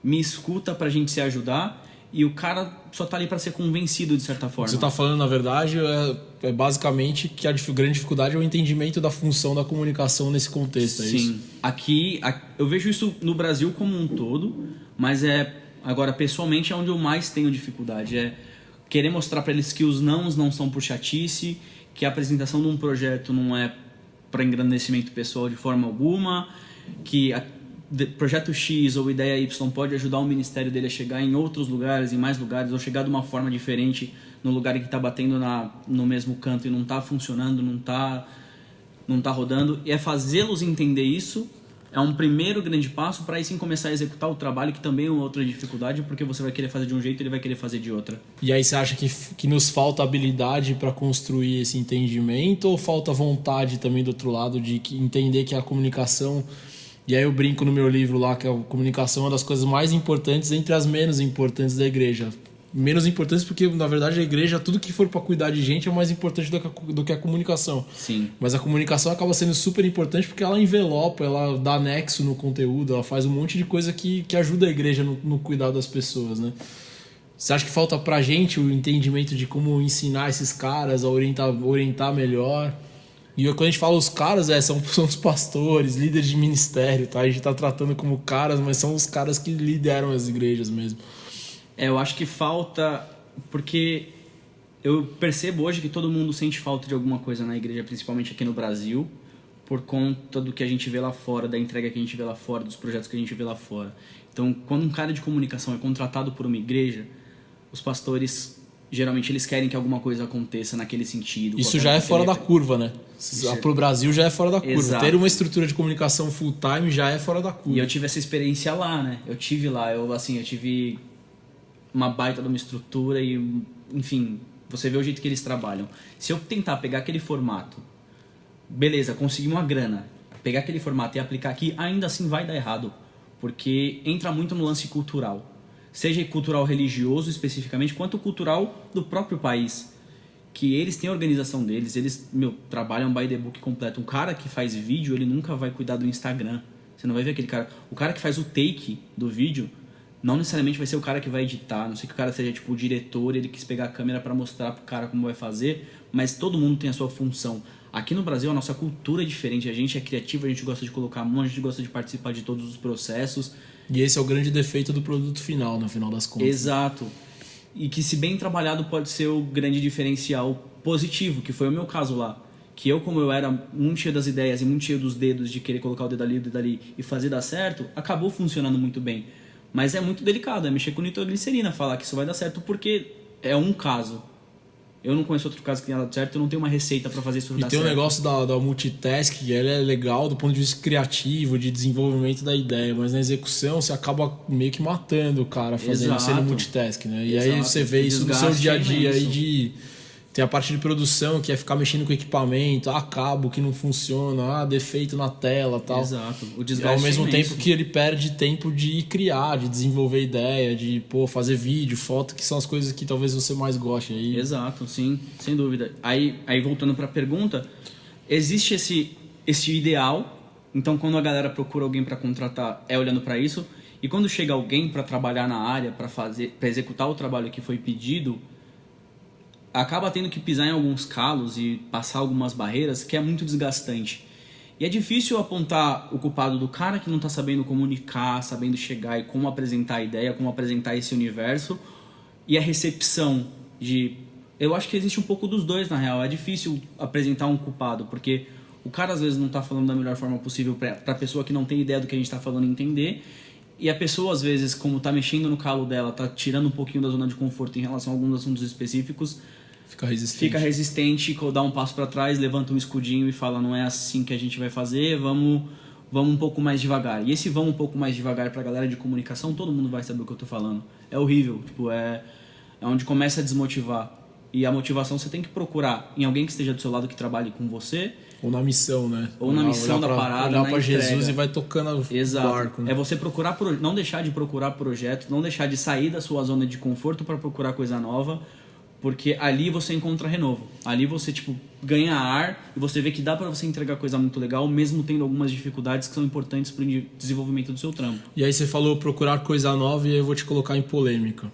me escuta pra gente se ajudar, e o cara só tá ali para ser convencido de certa forma. O que você tá falando, na verdade, é basicamente que a grande dificuldade é o entendimento da função da comunicação nesse contexto, é isso? Sim. Aqui, eu vejo isso no Brasil como um todo, mas agora, pessoalmente, é onde eu mais tenho dificuldade. É querer mostrar para eles que os não são por chatice, que a apresentação de um projeto não é para engrandecimento pessoal de forma alguma, que projeto X ou ideia Y pode ajudar o ministério dele a chegar em outros lugares, em mais lugares, ou chegar de uma forma diferente no lugar em que está batendo no mesmo canto e não está funcionando, não tá rodando. E é fazê-los entender isso é um primeiro grande passo para aí sim começar a executar o trabalho, que também é uma outra dificuldade, porque você vai querer fazer de um jeito e ele vai querer fazer de outra. E aí você acha que nos falta habilidade para construir esse entendimento, ou falta vontade também do outro lado de entender que a comunicação... E aí eu brinco no meu livro lá que a comunicação é uma das coisas mais importantes entre as menos importantes da igreja. Menos importantes porque, na verdade, a igreja, tudo que for para cuidar de gente é mais importante do que a comunicação. Sim. Mas a comunicação acaba sendo super importante porque ela envelopa, ela dá nexo no conteúdo, ela faz um monte de coisa que ajuda a igreja no cuidado das pessoas, né? Você acha que falta pra gente o entendimento de como ensinar esses caras a orientar melhor? E quando a gente fala os caras, são os pastores, líderes de ministério, tá? A gente tá tratando como caras, mas são os caras que lideram as igrejas mesmo. Eu acho que falta, porque eu percebo hoje que todo mundo sente falta de alguma coisa na igreja, principalmente aqui no Brasil, por conta do que a gente vê lá fora, da entrega que a gente vê lá fora, dos projetos que a gente vê lá fora. Então, quando um cara de comunicação é contratado por uma igreja, os pastores, geralmente, eles querem que alguma coisa aconteça naquele sentido. Isso já é fora da curva, né? Pro Brasil já é fora da curva. Exato. Ter uma estrutura de comunicação full time já é fora da curva. E eu tive essa experiência lá, né? Eu tive uma baita de uma estrutura e, enfim, você vê o jeito que eles trabalham. Se eu tentar pegar aquele formato, beleza, consegui uma grana, pegar aquele formato e aplicar aqui, ainda assim vai dar errado, porque entra muito no lance cultural. Seja cultural religioso especificamente, quanto cultural do próprio país. Que eles têm a organização deles, eles trabalham by the book completo. Um cara que faz vídeo, ele nunca vai cuidar do Instagram. Você não vai ver aquele cara. O cara que faz o take do vídeo, não necessariamente vai ser o cara que vai editar. Não sei que o cara seja tipo o diretor, ele quis pegar a câmera para mostrar pro cara como vai fazer, mas todo mundo tem a sua função. Aqui no Brasil a nossa cultura é diferente, a gente é criativo, a gente gosta de colocar a mão, a gente gosta de participar de todos os processos. E esse é o grande defeito do produto final, no final das contas. Exato. E que, se bem trabalhado, pode ser o grande diferencial positivo, que foi o meu caso lá. Que eu, como eu era muito cheio das ideias e muito cheio dos dedos de querer colocar o dedo ali e fazer dar certo, acabou funcionando muito bem. Mas é muito delicado, é mexer com nitroglicerina, falar que isso vai dar certo, porque é um caso. Eu não conheço outro caso que tenha dado certo, eu não tenho uma receita para fazer isso dar certo. E tem o negócio da multitask, que ela é legal do ponto de vista criativo, de desenvolvimento da ideia, mas na execução você acaba meio que matando o cara fazendo sendo multitask, né? E aí você vê isso no seu dia a dia aí de... Tem a parte de produção, que é ficar mexendo com equipamento, cabo que não funciona, defeito na tela e tal. Exato. O desgaste ao mesmo tempo que ele perde tempo de criar, de desenvolver ideia, de fazer vídeo, foto, que são as coisas que talvez você mais goste. Aí... Exato, sim, sem dúvida. Aí voltando para a pergunta, existe esse ideal, então quando a galera procura alguém para contratar, é olhando para isso, e quando chega alguém para trabalhar na área, para executar o trabalho que foi pedido, acaba tendo que pisar em alguns calos e passar algumas barreiras que é muito desgastante. E é difícil apontar o culpado do cara que não está sabendo comunicar, sabendo chegar e como apresentar a ideia, como apresentar esse universo, e a recepção de... Eu acho que existe um pouco dos dois, na real. É difícil apresentar um culpado, porque o cara às vezes não está falando da melhor forma possível para a pessoa que não tem ideia do que a gente está falando entender, e a pessoa às vezes, como está mexendo no calo dela, está tirando um pouquinho da zona de conforto em relação a alguns assuntos específicos, fica resistente, dá um passo para trás, levanta um escudinho e fala, não é assim que a gente vai fazer, vamos um pouco mais devagar. E esse vamos um pouco mais devagar pra galera de comunicação, todo mundo vai saber o que eu tô falando. É horrível, é onde começa a desmotivar. E a motivação você tem que procurar em alguém que esteja do seu lado, que trabalhe com você. Ou na missão, né? Ou na missão da parada, olhar pra Jesus e vai tocando o barco. Né? É você procurar, não deixar de procurar projetos, não deixar de sair da sua zona de conforto para procurar coisa nova, porque ali você encontra renovo. Ali você ganha ar e você vê que dá para você entregar coisa muito legal, mesmo tendo algumas dificuldades que são importantes para o desenvolvimento do seu trampo. E aí você falou procurar coisa nova e aí eu vou te colocar em polêmica.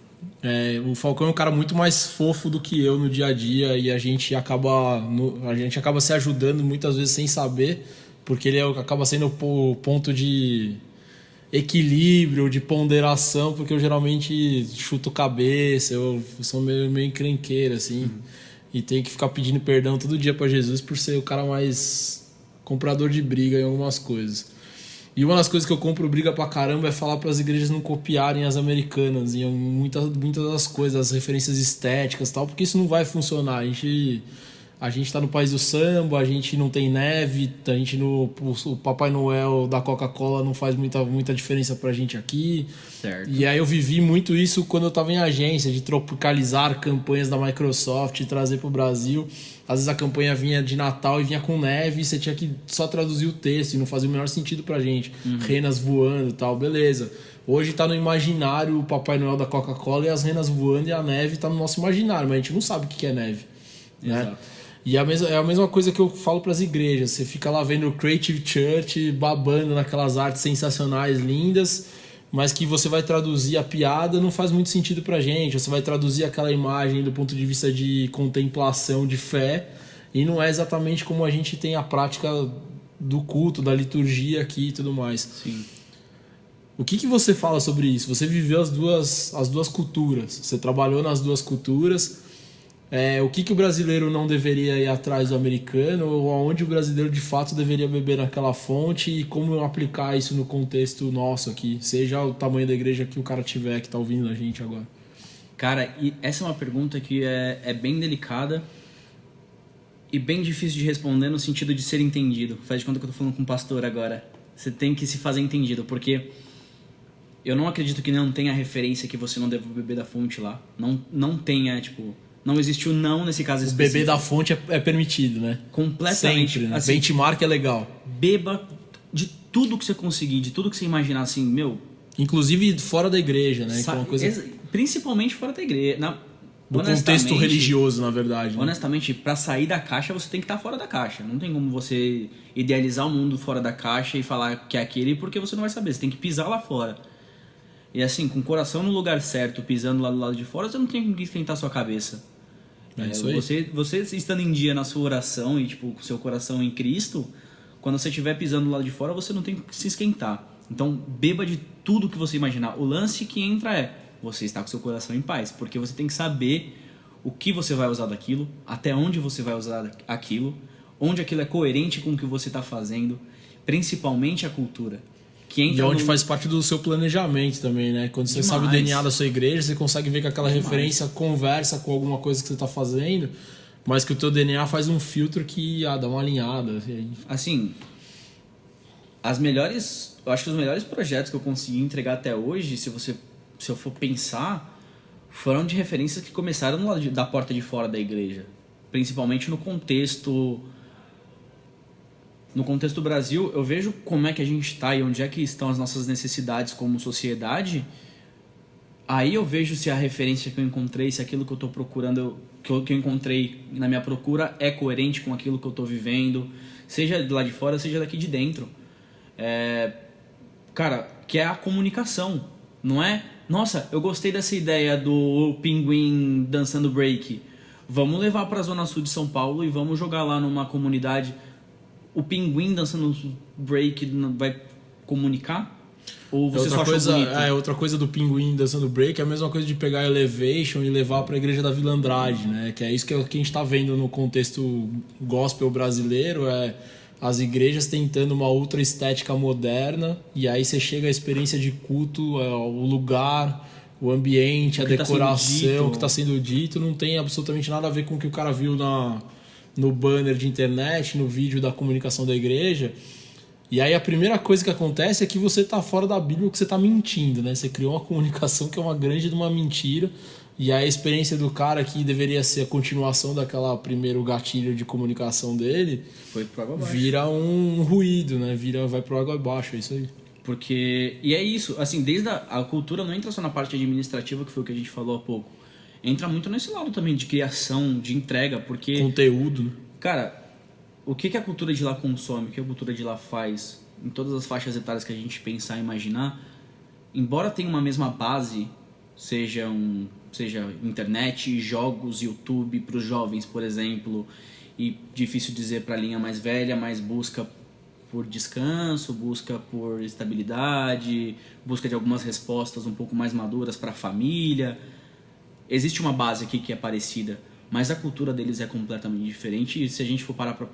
O Falcão é um cara muito mais fofo do que eu no dia a dia e a gente acaba se ajudando muitas vezes sem saber, porque ele acaba sendo o ponto de equilíbrio, de ponderação, porque eu geralmente chuto cabeça, eu sou meio encrenqueiro, assim, e tenho que ficar pedindo perdão todo dia pra Jesus por ser o cara mais comprador de briga em algumas coisas. E uma das coisas que eu compro briga pra caramba é falar pras igrejas não copiarem as americanas em muitas das coisas, as referências estéticas e tal, porque isso não vai funcionar. A gente tá no país do samba, a gente não tem neve, o Papai Noel da Coca-Cola não faz muita diferença pra gente aqui. Certo. E aí eu vivi muito isso quando eu tava em agência, de tropicalizar campanhas da Microsoft e trazer pro Brasil. Às vezes a campanha vinha de Natal e vinha com neve e você tinha que só traduzir o texto e não fazia o menor sentido pra gente. Renas voando e tal, beleza. Hoje tá no imaginário o Papai Noel da Coca-Cola e as renas voando e a neve tá no nosso imaginário, mas a gente não sabe o que é neve. Exato. Né? E é a mesma coisa que eu falo para as igrejas. Você fica lá vendo o Creative Church babando naquelas artes sensacionais, lindas, mas que você vai traduzir a piada não faz muito sentido pra gente. Você vai traduzir aquela imagem do ponto de vista de contemplação, de fé, e não é exatamente como a gente tem a prática do culto, da liturgia aqui e tudo mais. Sim. O que você fala sobre isso? Você viveu as duas culturas, você trabalhou nas duas culturas. O que o brasileiro não deveria ir atrás do americano, ou aonde o brasileiro de fato deveria beber naquela fonte, e como aplicar isso no contexto nosso aqui, seja o tamanho da igreja que o cara tiver, que tá ouvindo a gente agora? Cara, e essa é uma pergunta que é bem delicada e bem difícil de responder no sentido de ser entendido. Faz de conta que eu tô falando com um pastor agora. Você tem que se fazer entendido, porque eu não acredito que não tenha referência que você não deva beber da fonte lá. Não tenha, tipo... Não existe o não nesse caso específico. Beber da fonte é permitido, né? Completamente. Sempre, né? Assim, benchmark é legal. Beba de tudo que você conseguir, de tudo que você imaginar, assim, meu... Inclusive fora da igreja, né? Que é uma coisa... Principalmente fora da igreja. Do contexto religioso, na verdade. Né? Honestamente, pra sair da caixa, você tem que estar fora da caixa. Não tem como você idealizar o mundo fora da caixa e falar que é aquele, porque você não vai saber. Você tem que pisar lá fora. E assim, com o coração no lugar certo, pisando lá do lado de fora, você não tem que esquentar a sua cabeça. Isso aí. Você estando em dia na sua oração e tipo, com seu coração em Cristo, quando você estiver pisando do lado de fora, você não tem que se esquentar. Então, beba de tudo que você imaginar. O lance que entra é, você está com seu coração em paz, porque você tem que saber o que você vai usar daquilo, até onde você vai usar aquilo, onde aquilo é coerente com o que você está fazendo, principalmente a cultura. E onde faz parte do seu planejamento também, né? Quando você sabe o DNA da sua igreja, você consegue ver que aquela referência conversa com alguma coisa que você está fazendo, mas que o teu DNA faz um filtro que dá uma alinhada. Assim, eu acho que os melhores projetos que eu consegui entregar até hoje, se eu for pensar, foram de referências que começaram no lado da porta de fora da igreja. Principalmente no contexto Brasil. Eu vejo como é que a gente está e onde é que estão as nossas necessidades como sociedade. Aí eu vejo se a referência que eu encontrei, se aquilo que eu estou procurando, que eu encontrei na minha procura é coerente com aquilo que eu estou vivendo, seja de lá de fora, seja daqui de dentro. Cara, que é a comunicação, não é? Nossa, eu gostei dessa ideia do pinguim dançando break. Vamos levar para a Zona Sul de São Paulo e vamos jogar lá numa comunidade. O pinguim dançando break vai comunicar? Ou você só achou bonito? Outra coisa do pinguim dançando break é a mesma coisa de pegar Elevation e levar para a igreja da Vila Andrade, né? Que é isso que a gente está vendo no contexto gospel brasileiro, as igrejas tentando uma outra estética moderna, e aí você chega à experiência de culto, o lugar, o ambiente, a decoração, o que está sendo dito, não tem absolutamente nada a ver com o que o cara viu no banner de internet, no vídeo da comunicação da igreja. E aí a primeira coisa que acontece é que você está fora da Bíblia, que você está mentindo, né? Você criou uma comunicação que é uma grande de uma mentira, e aí a experiência do cara, que deveria ser a continuação daquela primeiro gatilho de comunicação dele, foi pro água abaixo. Vira um ruído, né? Vai pro água abaixo, é isso aí. Porque, e é isso, assim, desde a cultura não entra só na parte administrativa, que foi o que a gente falou há pouco. Entra muito nesse lado também de criação, de entrega, porque... Conteúdo, né? Cara, o que a cultura de lá consome, o que a cultura de lá faz, em todas as faixas etárias que a gente pensar e imaginar, embora tenha uma mesma base, seja internet, jogos, YouTube para os jovens, por exemplo, e difícil dizer para a linha mais velha, mas busca por descanso, busca por estabilidade, busca de algumas respostas um pouco mais maduras para a família. Existe uma base aqui que é parecida, mas a cultura deles é completamente diferente. E se a gente for parar para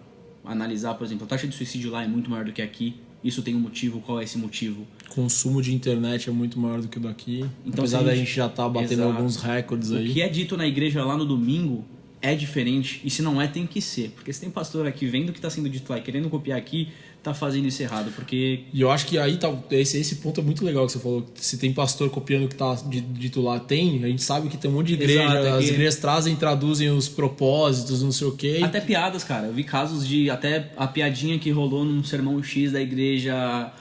analisar, por exemplo, a taxa de suicídio lá é muito maior do que aqui. Isso tem um motivo. Qual é esse motivo? O consumo de internet é muito maior do que o daqui. Então, apesar da gente já estar batendo alguns recordes aí. O que é dito na igreja lá no domingo é diferente. E se não é, tem que ser. Porque se tem pastor aqui vendo o que está sendo dito lá e querendo copiar aqui, tá fazendo isso errado. Porque... E eu acho que aí tá, esse ponto é muito legal que você falou. Se tem pastor copiando o que tá dito lá, a gente sabe que tem um monte de igreja. Exato, as igrejas traduzem os propósitos, não sei o quê. Até piadas, cara. Eu vi casos de até a piadinha que rolou num sermão X da igreja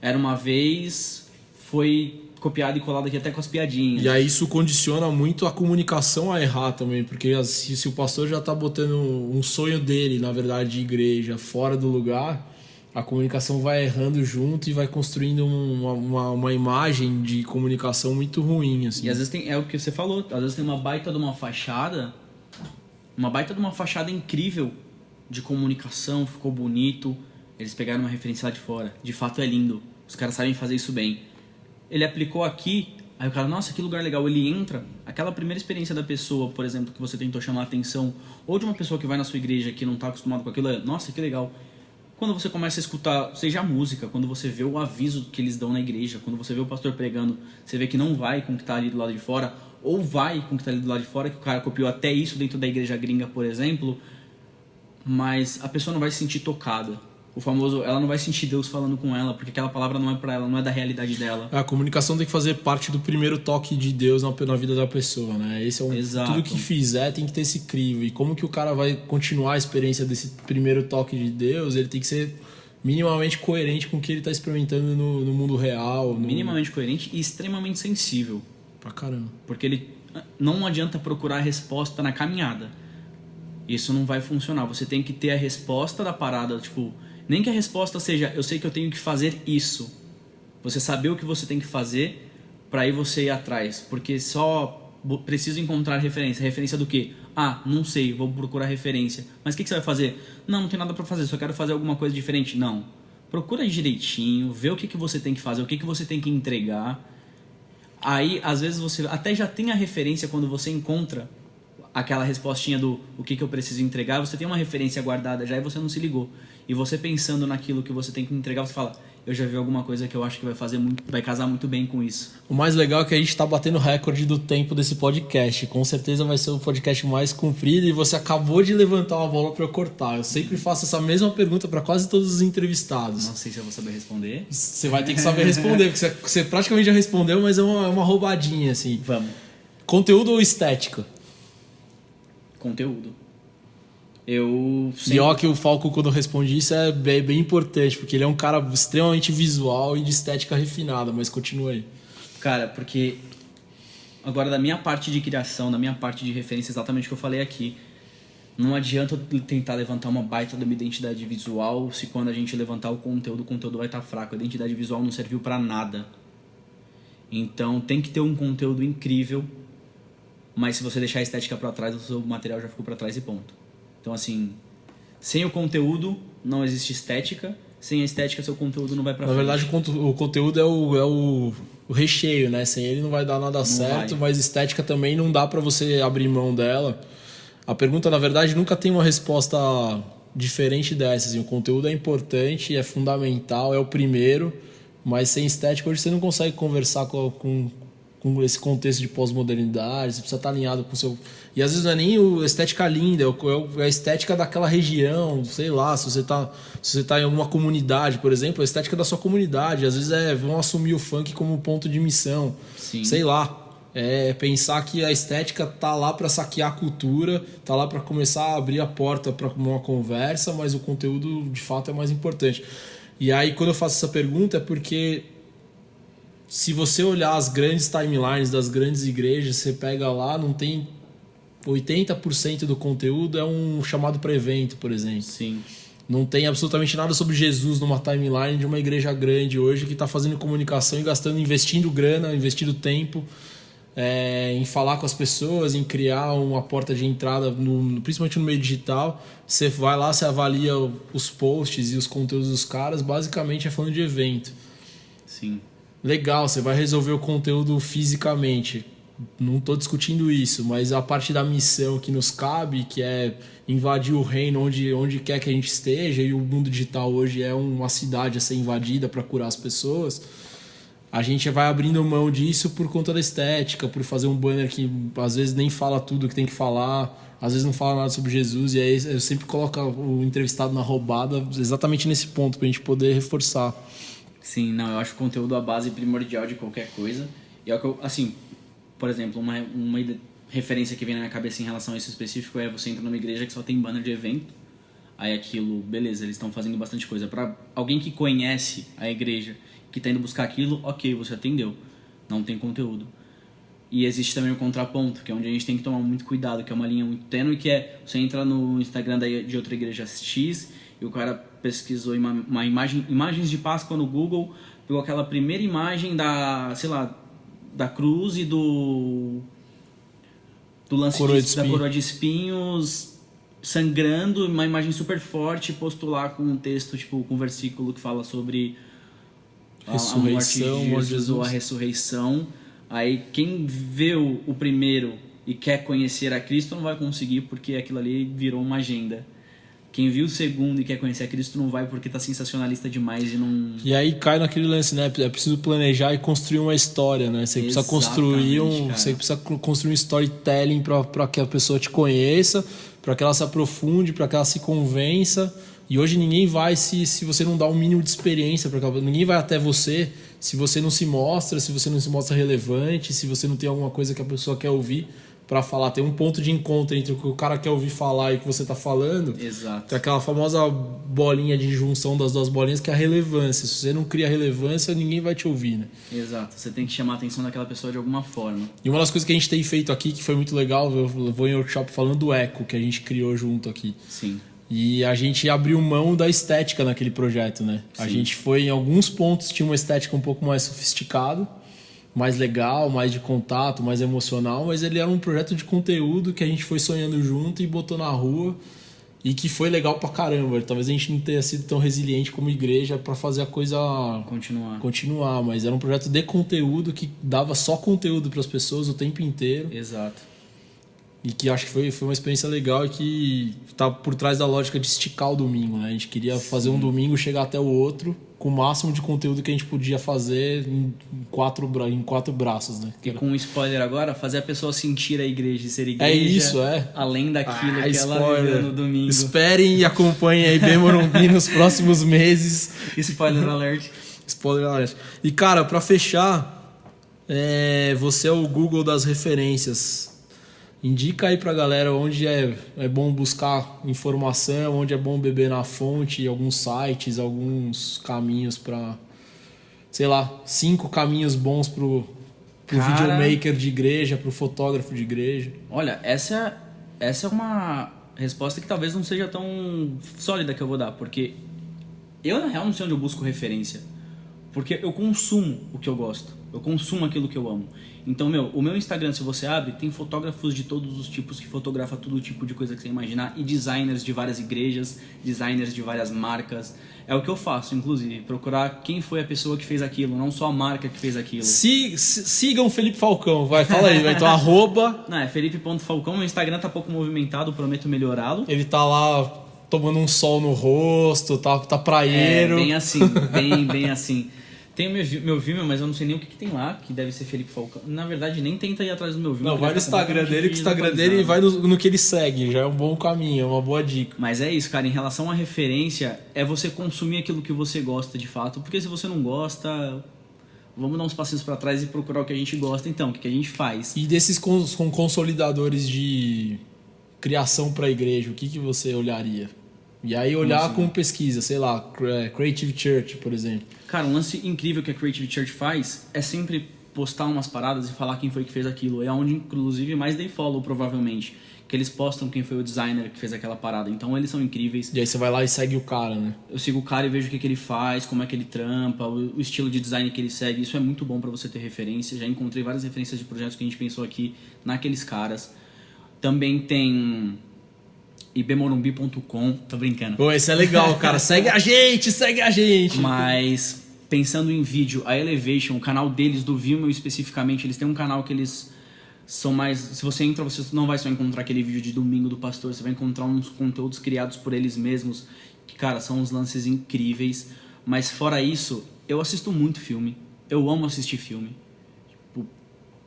Era Uma Vez, foi copiado e colado aqui até com as piadinhas. E aí isso condiciona muito a comunicação a errar também, porque se o pastor já tá botando um sonho dele, na verdade, de igreja, fora do lugar, a comunicação vai errando junto e vai construindo uma imagem de comunicação muito ruim, assim. E às vezes é o que você falou, às vezes tem uma baita de uma fachada incrível de comunicação, ficou bonito, eles pegaram uma referência lá de fora, de fato é lindo, os caras sabem fazer isso bem. Ele aplicou aqui, aí o cara, nossa, que lugar legal, ele entra, aquela primeira experiência da pessoa, por exemplo, que você tentou chamar a atenção, ou de uma pessoa que vai na sua igreja que não está acostumado com aquilo, nossa, que legal. Quando você começa a escutar, seja a música, quando você vê o aviso que eles dão na igreja, quando você vê o pastor pregando, você vê que não vai com o que está ali do lado de fora, ou vai com o que está ali do lado de fora, que o cara copiou até isso dentro da igreja gringa, por exemplo, mas a pessoa não vai se sentir tocada. O famoso, ela não vai sentir Deus falando com ela, porque aquela palavra não é pra ela, não é da realidade dela. A comunicação tem que fazer parte do primeiro toque de Deus na vida da pessoa, né? Esse é Exato. Tudo que fizer tem que ter esse crivo. E como que o cara vai continuar a experiência desse primeiro toque de Deus, ele tem que ser minimamente coerente com o que ele tá experimentando no mundo real. Minimamente coerente e extremamente sensível. Pra caramba. Porque ele não adianta procurar a resposta na caminhada. Isso não vai funcionar. Você tem que ter a resposta da parada, tipo... Nem que a resposta seja, eu sei que eu tenho que fazer isso. Você saber o que você tem que fazer para aí você ir atrás. Porque só preciso encontrar referência. Referência do quê? Ah, não sei, vou procurar referência. Mas o que você vai fazer? Não tem nada para fazer, só quero fazer alguma coisa diferente. Não. Procura direitinho, vê o que você tem que fazer, o que você tem que entregar. Aí, às vezes, você até já tem a referência quando você encontra aquela respostinha do o que eu preciso entregar. Você tem uma referência guardada já e você não se ligou. E você pensando naquilo que você tem que entregar, você fala, eu já vi alguma coisa que eu acho que vai casar muito bem com isso. O mais legal é que a gente tá batendo o recorde do tempo desse podcast. Com certeza vai ser o podcast mais comprido e você acabou de levantar uma bola para eu cortar. Eu sempre faço essa mesma pergunta para quase todos os entrevistados. Não sei se eu vou saber responder. Você vai ter que saber responder, porque você praticamente já respondeu, mas é uma roubadinha, assim. Vamos. Conteúdo ou estética? Conteúdo. Eu sempre... E ó que o Falco, quando responde isso, é bem importante, porque ele é um cara extremamente visual e de estética refinada, mas continua aí. Cara, porque agora da minha parte de criação, da minha parte de referência, exatamente o que eu falei aqui, não adianta eu tentar levantar uma baita de uma identidade visual se quando a gente levantar o conteúdo vai estar fraco. A identidade visual não serviu pra nada. Então tem que ter um conteúdo incrível, mas se você deixar a estética pra trás, o seu material já ficou pra trás e ponto. Então, assim, sem o conteúdo não existe estética. Sem a estética, seu conteúdo não vai pra frente. Na verdade, o conteúdo é o recheio, né? Sem ele não vai dar nada certo, mas estética também não dá pra você abrir mão dela. A pergunta, na verdade, nunca tem uma resposta diferente dessa. Assim, o conteúdo é importante, é fundamental, é o primeiro, mas sem estética hoje você não consegue conversar com esse contexto de pós-modernidade, você precisa estar alinhado com o seu... E às vezes não é nem a estética linda, é a estética daquela região, sei lá, se você tá em alguma comunidade, por exemplo, a estética da sua comunidade, às vezes vão assumir o funk como ponto de missão. Sim. Sei lá. É pensar que a estética tá lá para saquear a cultura, tá lá para começar a abrir a porta para uma conversa, mas o conteúdo de fato é mais importante. E aí quando eu faço essa pergunta é porque se você olhar as grandes timelines das grandes igrejas, você pega lá, não tem 80% do conteúdo é um chamado para evento, por exemplo. Sim. Não tem absolutamente nada sobre Jesus numa timeline de uma igreja grande hoje que está fazendo comunicação e gastando, investindo grana, investindo tempo em falar com as pessoas, em criar uma porta de entrada, principalmente no meio digital. Você vai lá, você avalia os posts e os conteúdos dos caras, basicamente é falando de evento. Sim. Legal, você vai resolver o conteúdo fisicamente. Não estou discutindo isso, mas a parte da missão que nos cabe, que é invadir o reino onde quer que a gente esteja, e o mundo digital hoje é uma cidade a ser invadida para curar as pessoas, a gente vai abrindo mão disso por conta da estética, por fazer um banner que às vezes nem fala tudo que tem que falar, às vezes não fala nada sobre Jesus, e aí eu sempre coloco o entrevistado na roubada exatamente nesse ponto, para a gente poder reforçar. Sim, não, eu acho o conteúdo a base primordial de qualquer coisa. E é o que eu, assim, por exemplo, uma referência que vem na minha cabeça em relação a isso específico é você entra numa igreja que só tem banner de evento. Aí aquilo, beleza, eles estão fazendo bastante coisa. Para alguém que conhece a igreja, que está indo buscar aquilo, ok, você atendeu. Não tem conteúdo. E existe também o contraponto, que é onde a gente tem que tomar muito cuidado, que é uma linha muito tênue, que é você entra no Instagram de outra igreja X E o cara pesquisou uma imagem, imagens de Páscoa no Google, pegou aquela primeira imagem da, sei lá, da cruz e do lance da coroa de espinhos sangrando, uma imagem super forte, postou lá com um texto, tipo, com um versículo que fala sobre ressurreição, a morte de Jesus ou a ressurreição. Aí quem vê o primeiro e quer conhecer a Cristo não vai conseguir, porque aquilo ali virou uma agenda. Quem viu o segundo e quer conhecer a Cristo não vai, porque tá sensacionalista demais e não... E aí cai naquele lance, né? É preciso planejar e construir uma história, né? Você precisa construir um storytelling para que a pessoa te conheça, para que ela se aprofunde, para que ela se convença. E hoje ninguém vai se você não dá um mínimo de experiência para aquela... Ninguém vai até você se você não se mostra, se você não se mostra relevante, se você não tem alguma coisa que a pessoa quer ouvir para falar. Tem um ponto de encontro entre o que o cara quer ouvir falar e o que você tá falando. Exato. Tem aquela famosa bolinha de junção das duas bolinhas, que é a relevância. Se você não cria relevância, ninguém vai te ouvir, né? Exato. Você tem que chamar a atenção daquela pessoa de alguma forma. E uma das coisas que a gente tem feito aqui, que foi muito legal, eu vou em workshop falando do eco, que a gente criou junto aqui. Sim. E a gente abriu mão da estética naquele projeto, né? Sim. A gente foi, em alguns pontos, tinha uma estética um pouco mais sofisticada, mais legal, mais de contato, mais emocional, mas ele era um projeto de conteúdo que a gente foi sonhando junto e botou na rua e que foi legal pra caramba. Talvez a gente não tenha sido tão resiliente como igreja pra fazer a coisa continuar, mas era um projeto de conteúdo que dava só conteúdo pras pessoas o tempo inteiro. Exato. E que acho que foi uma experiência legal e que tá por trás da lógica de esticar o domingo, né? A gente queria fazer um domingo, chegar até o outro, com o máximo de conteúdo que a gente podia fazer em quatro braços, né? E com um spoiler agora, fazer a pessoa sentir a igreja e ser igreja. É isso, é. Além daquilo que ela viveu no domingo. Esperem e acompanhem aí bem Morumbi nos próximos meses. Spoiler alert. Spoiler alert. E cara, pra fechar, você é o Google das referências. Indica aí pra galera onde é bom buscar informação, onde é bom beber na fonte, alguns sites, alguns caminhos pra... Sei lá, 5 caminhos bons pro videomaker de igreja, pro fotógrafo de igreja. Olha, essa é uma resposta que talvez não seja tão sólida que eu vou dar, porque eu, na real, não sei onde eu busco referência. Porque eu consumo o que eu gosto, eu consumo aquilo que eu amo. Então, o meu Instagram, se você abre, tem fotógrafos de todos os tipos que fotografam todo tipo de coisa que você imaginar, e designers de várias igrejas, designers de várias marcas. É o que eu faço, inclusive, procurar quem foi a pessoa que fez aquilo, não só a marca que fez aquilo. Sigam Felipe Falcão, fala aí, então @... Não, é Felipe.Falcão, meu Instagram tá pouco movimentado, prometo melhorá-lo. Ele tá lá tomando um sol no rosto, tá praieiro. Bem assim, bem assim. Tem o meu Vimeo, mas eu não sei nem o que tem lá, que deve ser Felipe Falcão. Na verdade, nem tenta ir atrás do meu Vimeo. Não, vai no Instagram dele, que o Instagram dele vai no que ele segue. Já é um bom caminho, é uma boa dica. Mas é isso, cara. Em relação à referência, é você consumir aquilo que você gosta de fato. Porque se você não gosta, vamos dar uns passinhos pra trás e procurar o que a gente gosta. Então, o que a gente faz? E desses consolidadores de criação pra igreja, o que você olharia? E aí olhar com pesquisa, sei lá, Creative Church, por exemplo. Cara, um lance incrível que a Creative Church faz é sempre postar umas paradas e falar quem foi que fez aquilo. É onde, inclusive, mais dei follow, provavelmente. Que eles postam quem foi o designer que fez aquela parada. Então, eles são incríveis. E aí você vai lá e segue o cara, né? Eu sigo o cara e vejo o que ele faz, como é que ele trampa, o estilo de design que ele segue. Isso é muito bom pra você ter referência. Já encontrei várias referências de projetos que a gente pensou aqui naqueles caras. Também tem... ibmorumbi.com, tô brincando. Pô, esse é legal, cara. Segue a gente! Mas, pensando em vídeo, a Elevation, o canal deles, do Vimeo especificamente, eles têm um canal que eles são mais... Se você entra, você não vai só encontrar aquele vídeo de domingo do pastor, você vai encontrar uns conteúdos criados por eles mesmos, que, cara, são uns lances incríveis. Mas, fora isso, eu assisto muito filme. Eu amo assistir filme. Tipo,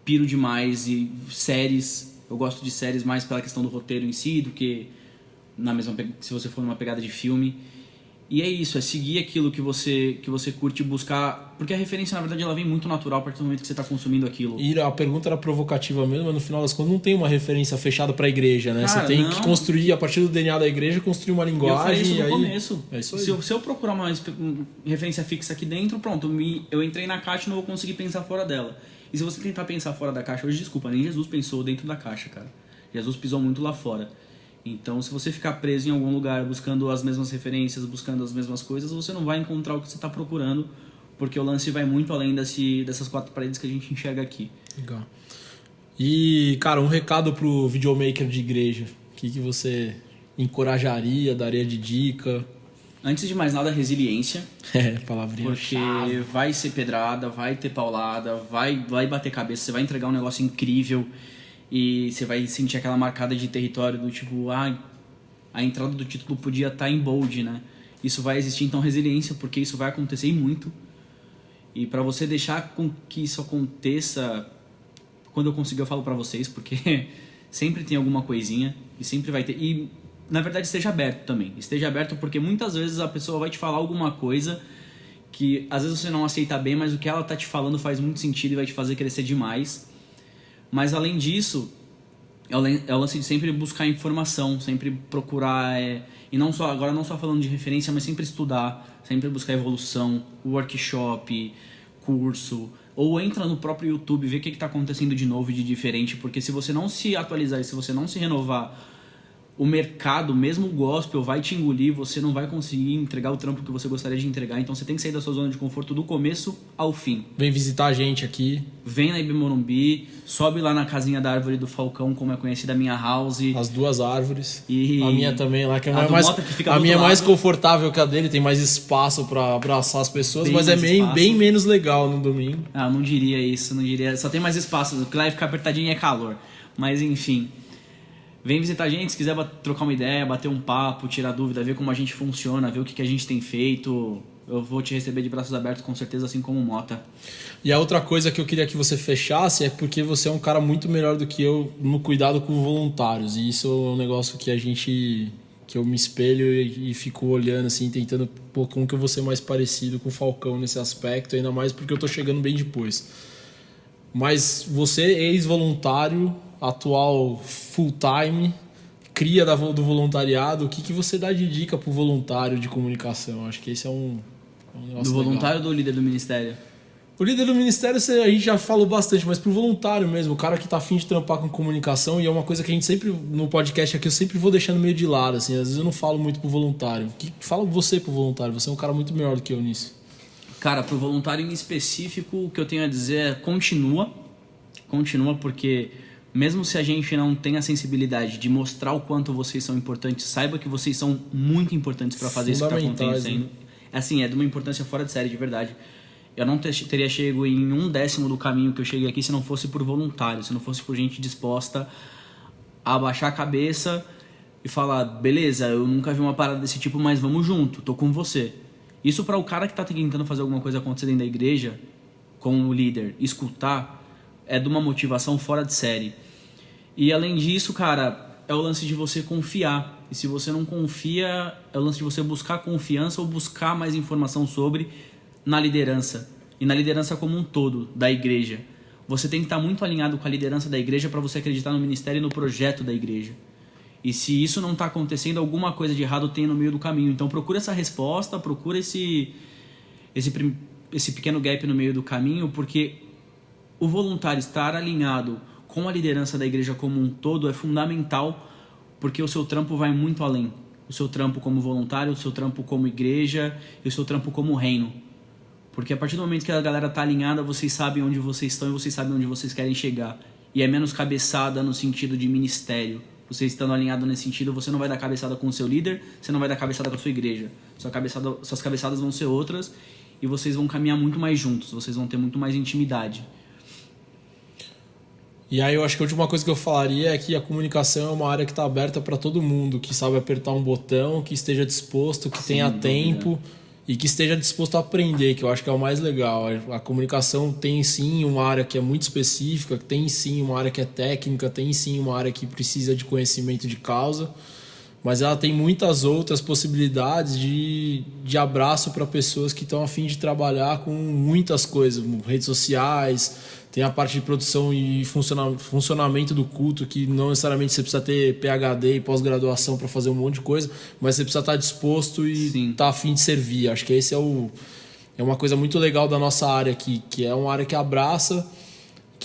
piro demais. E séries, eu gosto de séries mais pela questão do roteiro em si, do que... se você for numa pegada de filme. E é isso, é seguir aquilo que você curte, buscar, porque a referência, na verdade, ela vem muito natural a partir do momento que você está consumindo aquilo. E a pergunta era provocativa mesmo, mas no final das contas não tem uma referência fechada para a igreja, né? Cara, você tem que construir, a partir do DNA da igreja, construir uma linguagem. Eu falei isso no começo. É isso aí. Se eu procurar uma referência fixa aqui dentro, pronto, eu entrei na caixa e não vou conseguir pensar fora dela. E se você tentar pensar fora da caixa, hoje, desculpa, nem Jesus pensou dentro da caixa, cara. Jesus pisou muito lá fora. Então, se você ficar preso em algum lugar buscando as mesmas referências, buscando as mesmas coisas, você não vai encontrar o que você está procurando, porque o lance vai muito além dessas 4 paredes que a gente enxerga aqui. Legal. E, cara, um recado pro videomaker de igreja. O que você encorajaria, daria de dica? Antes de mais nada, resiliência. Palavrinha Porque chave. vai ser pedrada, vai ter paulada, vai bater cabeça, você vai entregar um negócio incrível e você vai sentir aquela marcada de território do tipo, a entrada do título podia estar em bold, né? Isso vai existir, então, resiliência, porque isso vai acontecer muito. E para você deixar com que isso aconteça, quando eu conseguir eu falo para vocês, porque sempre tem alguma coisinha e sempre vai ter. E, na verdade, esteja aberto também. Esteja aberto porque muitas vezes a pessoa vai te falar alguma coisa que às vezes você não aceita bem, mas o que ela tá te falando faz muito sentido e vai te fazer crescer demais. Mas além disso, é o lance de sempre buscar informação, sempre procurar, e não só falando de referência, mas sempre estudar, sempre buscar evolução, workshop, curso, ou entra no próprio YouTube, vê o que está acontecendo de novo e de diferente, porque se você não se atualizar e se você não se renovar, o mercado, mesmo o gospel, vai te engolir, você não vai conseguir entregar o trampo que você gostaria de entregar, então você tem que sair da sua zona de conforto do começo ao fim. Vem visitar a gente aqui. Vem na IB Morumbi, sobe lá na casinha da árvore do Falcão, como é conhecida a minha house. As 2 árvores. E a minha também lá, que é a mais, Mota, que fica a do minha é outro mais lado. confortável que a dele, tem mais espaço para abraçar as pessoas, Bem mas é mais bem, espaço. bem menos legal no domingo. Não diria isso, não diria. Só tem mais espaço, o que lá vai ficar apertadinho é calor. Mas enfim, vem visitar a gente, se quiser trocar uma ideia, bater um papo, tirar dúvida, ver como a gente funciona, ver o que a gente tem feito. Eu vou te receber de braços abertos, com certeza, assim como o Mota. E a outra coisa que eu queria que você fechasse é porque você é um cara muito melhor do que eu no cuidado com voluntários. E isso é um negócio que eu me espelho e fico olhando, assim, tentando, pô, como que eu vou ser mais parecido com o Falcão nesse aspecto, ainda mais porque eu tô chegando bem depois. Mas você, ex-voluntário, atual full-time, cria do voluntariado, o que você dá de dica pro voluntário de comunicação? Acho que esse é um negócio Do legal. voluntário ou do líder do ministério? O líder do ministério a gente já falou bastante, mas pro voluntário mesmo, o cara que tá afim de trampar com comunicação, e é uma coisa que a gente sempre, no podcast aqui, eu sempre vou deixando meio de lado, assim, às vezes eu não falo muito pro voluntário. Fala você pro voluntário, você é um cara muito melhor do que eu nisso. Cara, pro voluntário em específico, o que eu tenho a dizer é continua, porque mesmo se a gente não tem a sensibilidade de mostrar o quanto vocês são importantes, saiba que vocês são muito importantes para fazer isso que tá acontecendo. Né? Assim, é de uma importância fora de série, de verdade. Eu não teria chego em 1/10 do caminho que eu cheguei aqui se não fosse por voluntário, se não fosse por gente disposta a abaixar a cabeça e falar, beleza, eu nunca vi uma parada desse tipo, mas vamos junto, tô com você. Isso para o cara que tá tentando fazer alguma coisa acontecer dentro da igreja, como líder, escutar, é de uma motivação fora de série. E além disso, cara, é o lance de você confiar. E se você não confia, é o lance de você buscar confiança ou buscar mais informação sobre na liderança. E na liderança como um todo, da igreja. Você tem que estar muito alinhado com a liderança da igreja para você acreditar no ministério e no projeto da igreja. E se isso não está acontecendo, alguma coisa de errado tem no meio do caminho. Então procura essa resposta, procura esse pequeno gap no meio do caminho, porque o voluntário estar alinhado com a liderança da igreja como um todo é fundamental, porque o seu trampo vai muito além. O seu trampo como voluntário, o seu trampo como igreja e o seu trampo como reino. Porque a partir do momento que a galera está alinhada, vocês sabem onde vocês estão e vocês sabem onde vocês querem chegar. E é menos cabeçada no sentido de ministério. Você estando alinhado nesse sentido, você não vai dar cabeçada com o seu líder, você não vai dar cabeçada com a sua igreja. Suas cabeçadas vão ser outras e vocês vão caminhar muito mais juntos, vocês vão ter muito mais intimidade. E aí eu acho que a última coisa que eu falaria é que a comunicação é uma área que está aberta para todo mundo, que sabe apertar um botão, que esteja disposto, que tenha tempo e que esteja disposto a aprender, que eu acho que é o mais legal. A comunicação tem sim uma área que é muito específica, tem sim uma área que é técnica, tem sim uma área que precisa de conhecimento de causa, mas ela tem muitas outras possibilidades de abraço para pessoas que estão a fim de trabalhar com muitas coisas, redes sociais. Tem a parte de produção e funcionamento do culto, que não necessariamente você precisa ter PhD e pós-graduação para fazer um monte de coisa, mas você precisa estar disposto e estar a fim de servir. Acho que esse é uma coisa muito legal da nossa área aqui, que é uma área que abraça,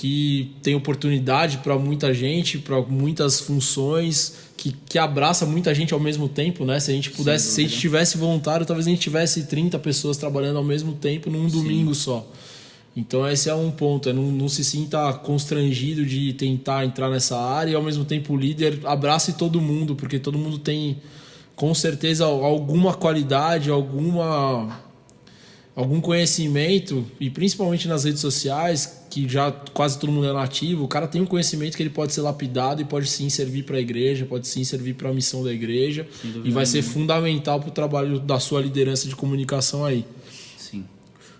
que tem oportunidade para muita gente, para muitas funções, que abraça muita gente ao mesmo tempo, né? Se a gente pudesse, se a gente tivesse voluntário, talvez a gente tivesse 30 pessoas trabalhando ao mesmo tempo num domingo só. Então esse é um ponto, não se sinta constrangido de tentar entrar nessa área e ao mesmo tempo o líder abrace todo mundo, porque todo mundo tem com certeza alguma qualidade, algum conhecimento, e principalmente nas redes sociais, que já quase todo mundo é nativo, o cara tem um conhecimento que ele pode ser lapidado e pode sim servir para a igreja, pode sim servir para a missão da igreja, e vai ser fundamental para o trabalho da sua liderança de comunicação aí. Sim.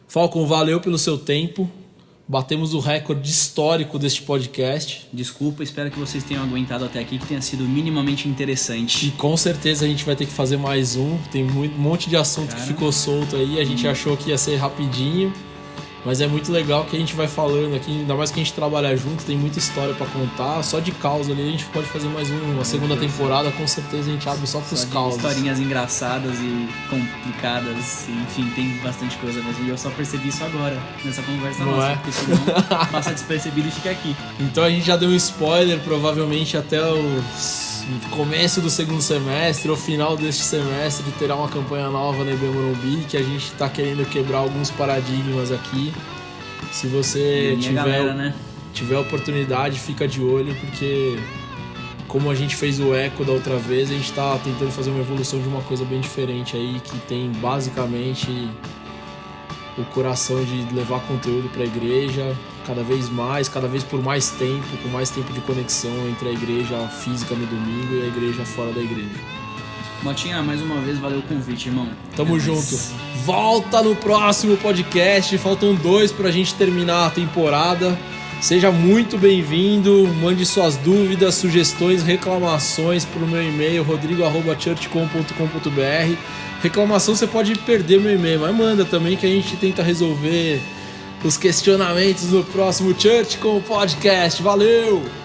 Falcon, valeu pelo seu tempo. Batemos o recorde histórico deste podcast. Desculpa, espero que vocês tenham aguentado até aqui, que tenha sido minimamente interessante. E com certeza a gente vai ter que fazer mais um. Tem um monte de assunto que ficou solto aí. A gente achou que ia ser rapidinho. Mas é muito legal que a gente vai falando aqui, ainda mais que a gente trabalha junto, tem muita história pra contar. Só de causa ali a gente pode fazer mais uma segunda temporada, com certeza a gente abre só pros causos. Historinhas engraçadas e complicadas, enfim, tem bastante coisa mesmo. E eu só percebi isso agora, nessa conversa nossa, porque senão passa despercebido e fica aqui. Então a gente já deu um spoiler, provavelmente até o começo do segundo semestre ou final deste semestre terá uma campanha nova na IB Morumbi, que a gente está querendo quebrar alguns paradigmas aqui. Se você tiver oportunidade, fica de olho, porque como a gente fez o Eco da outra vez, a gente está tentando fazer uma evolução de uma coisa bem diferente aí, que tem basicamente o coração de levar conteúdo para a igreja cada vez por mais tempo, com mais tempo de conexão entre a igreja física no domingo e a igreja fora da igreja. Motinha, mais uma vez, valeu o convite, irmão. Tamo junto. Volta no próximo podcast, faltam 2 pra gente terminar a temporada. Seja muito bem-vindo, mande suas dúvidas, sugestões, reclamações pro meu e-mail rodrigo@churchcom.com.br. Reclamação você pode perder meu e-mail, mas manda também que a gente tenta resolver os questionamentos no próximo Church Com Podcast. Valeu!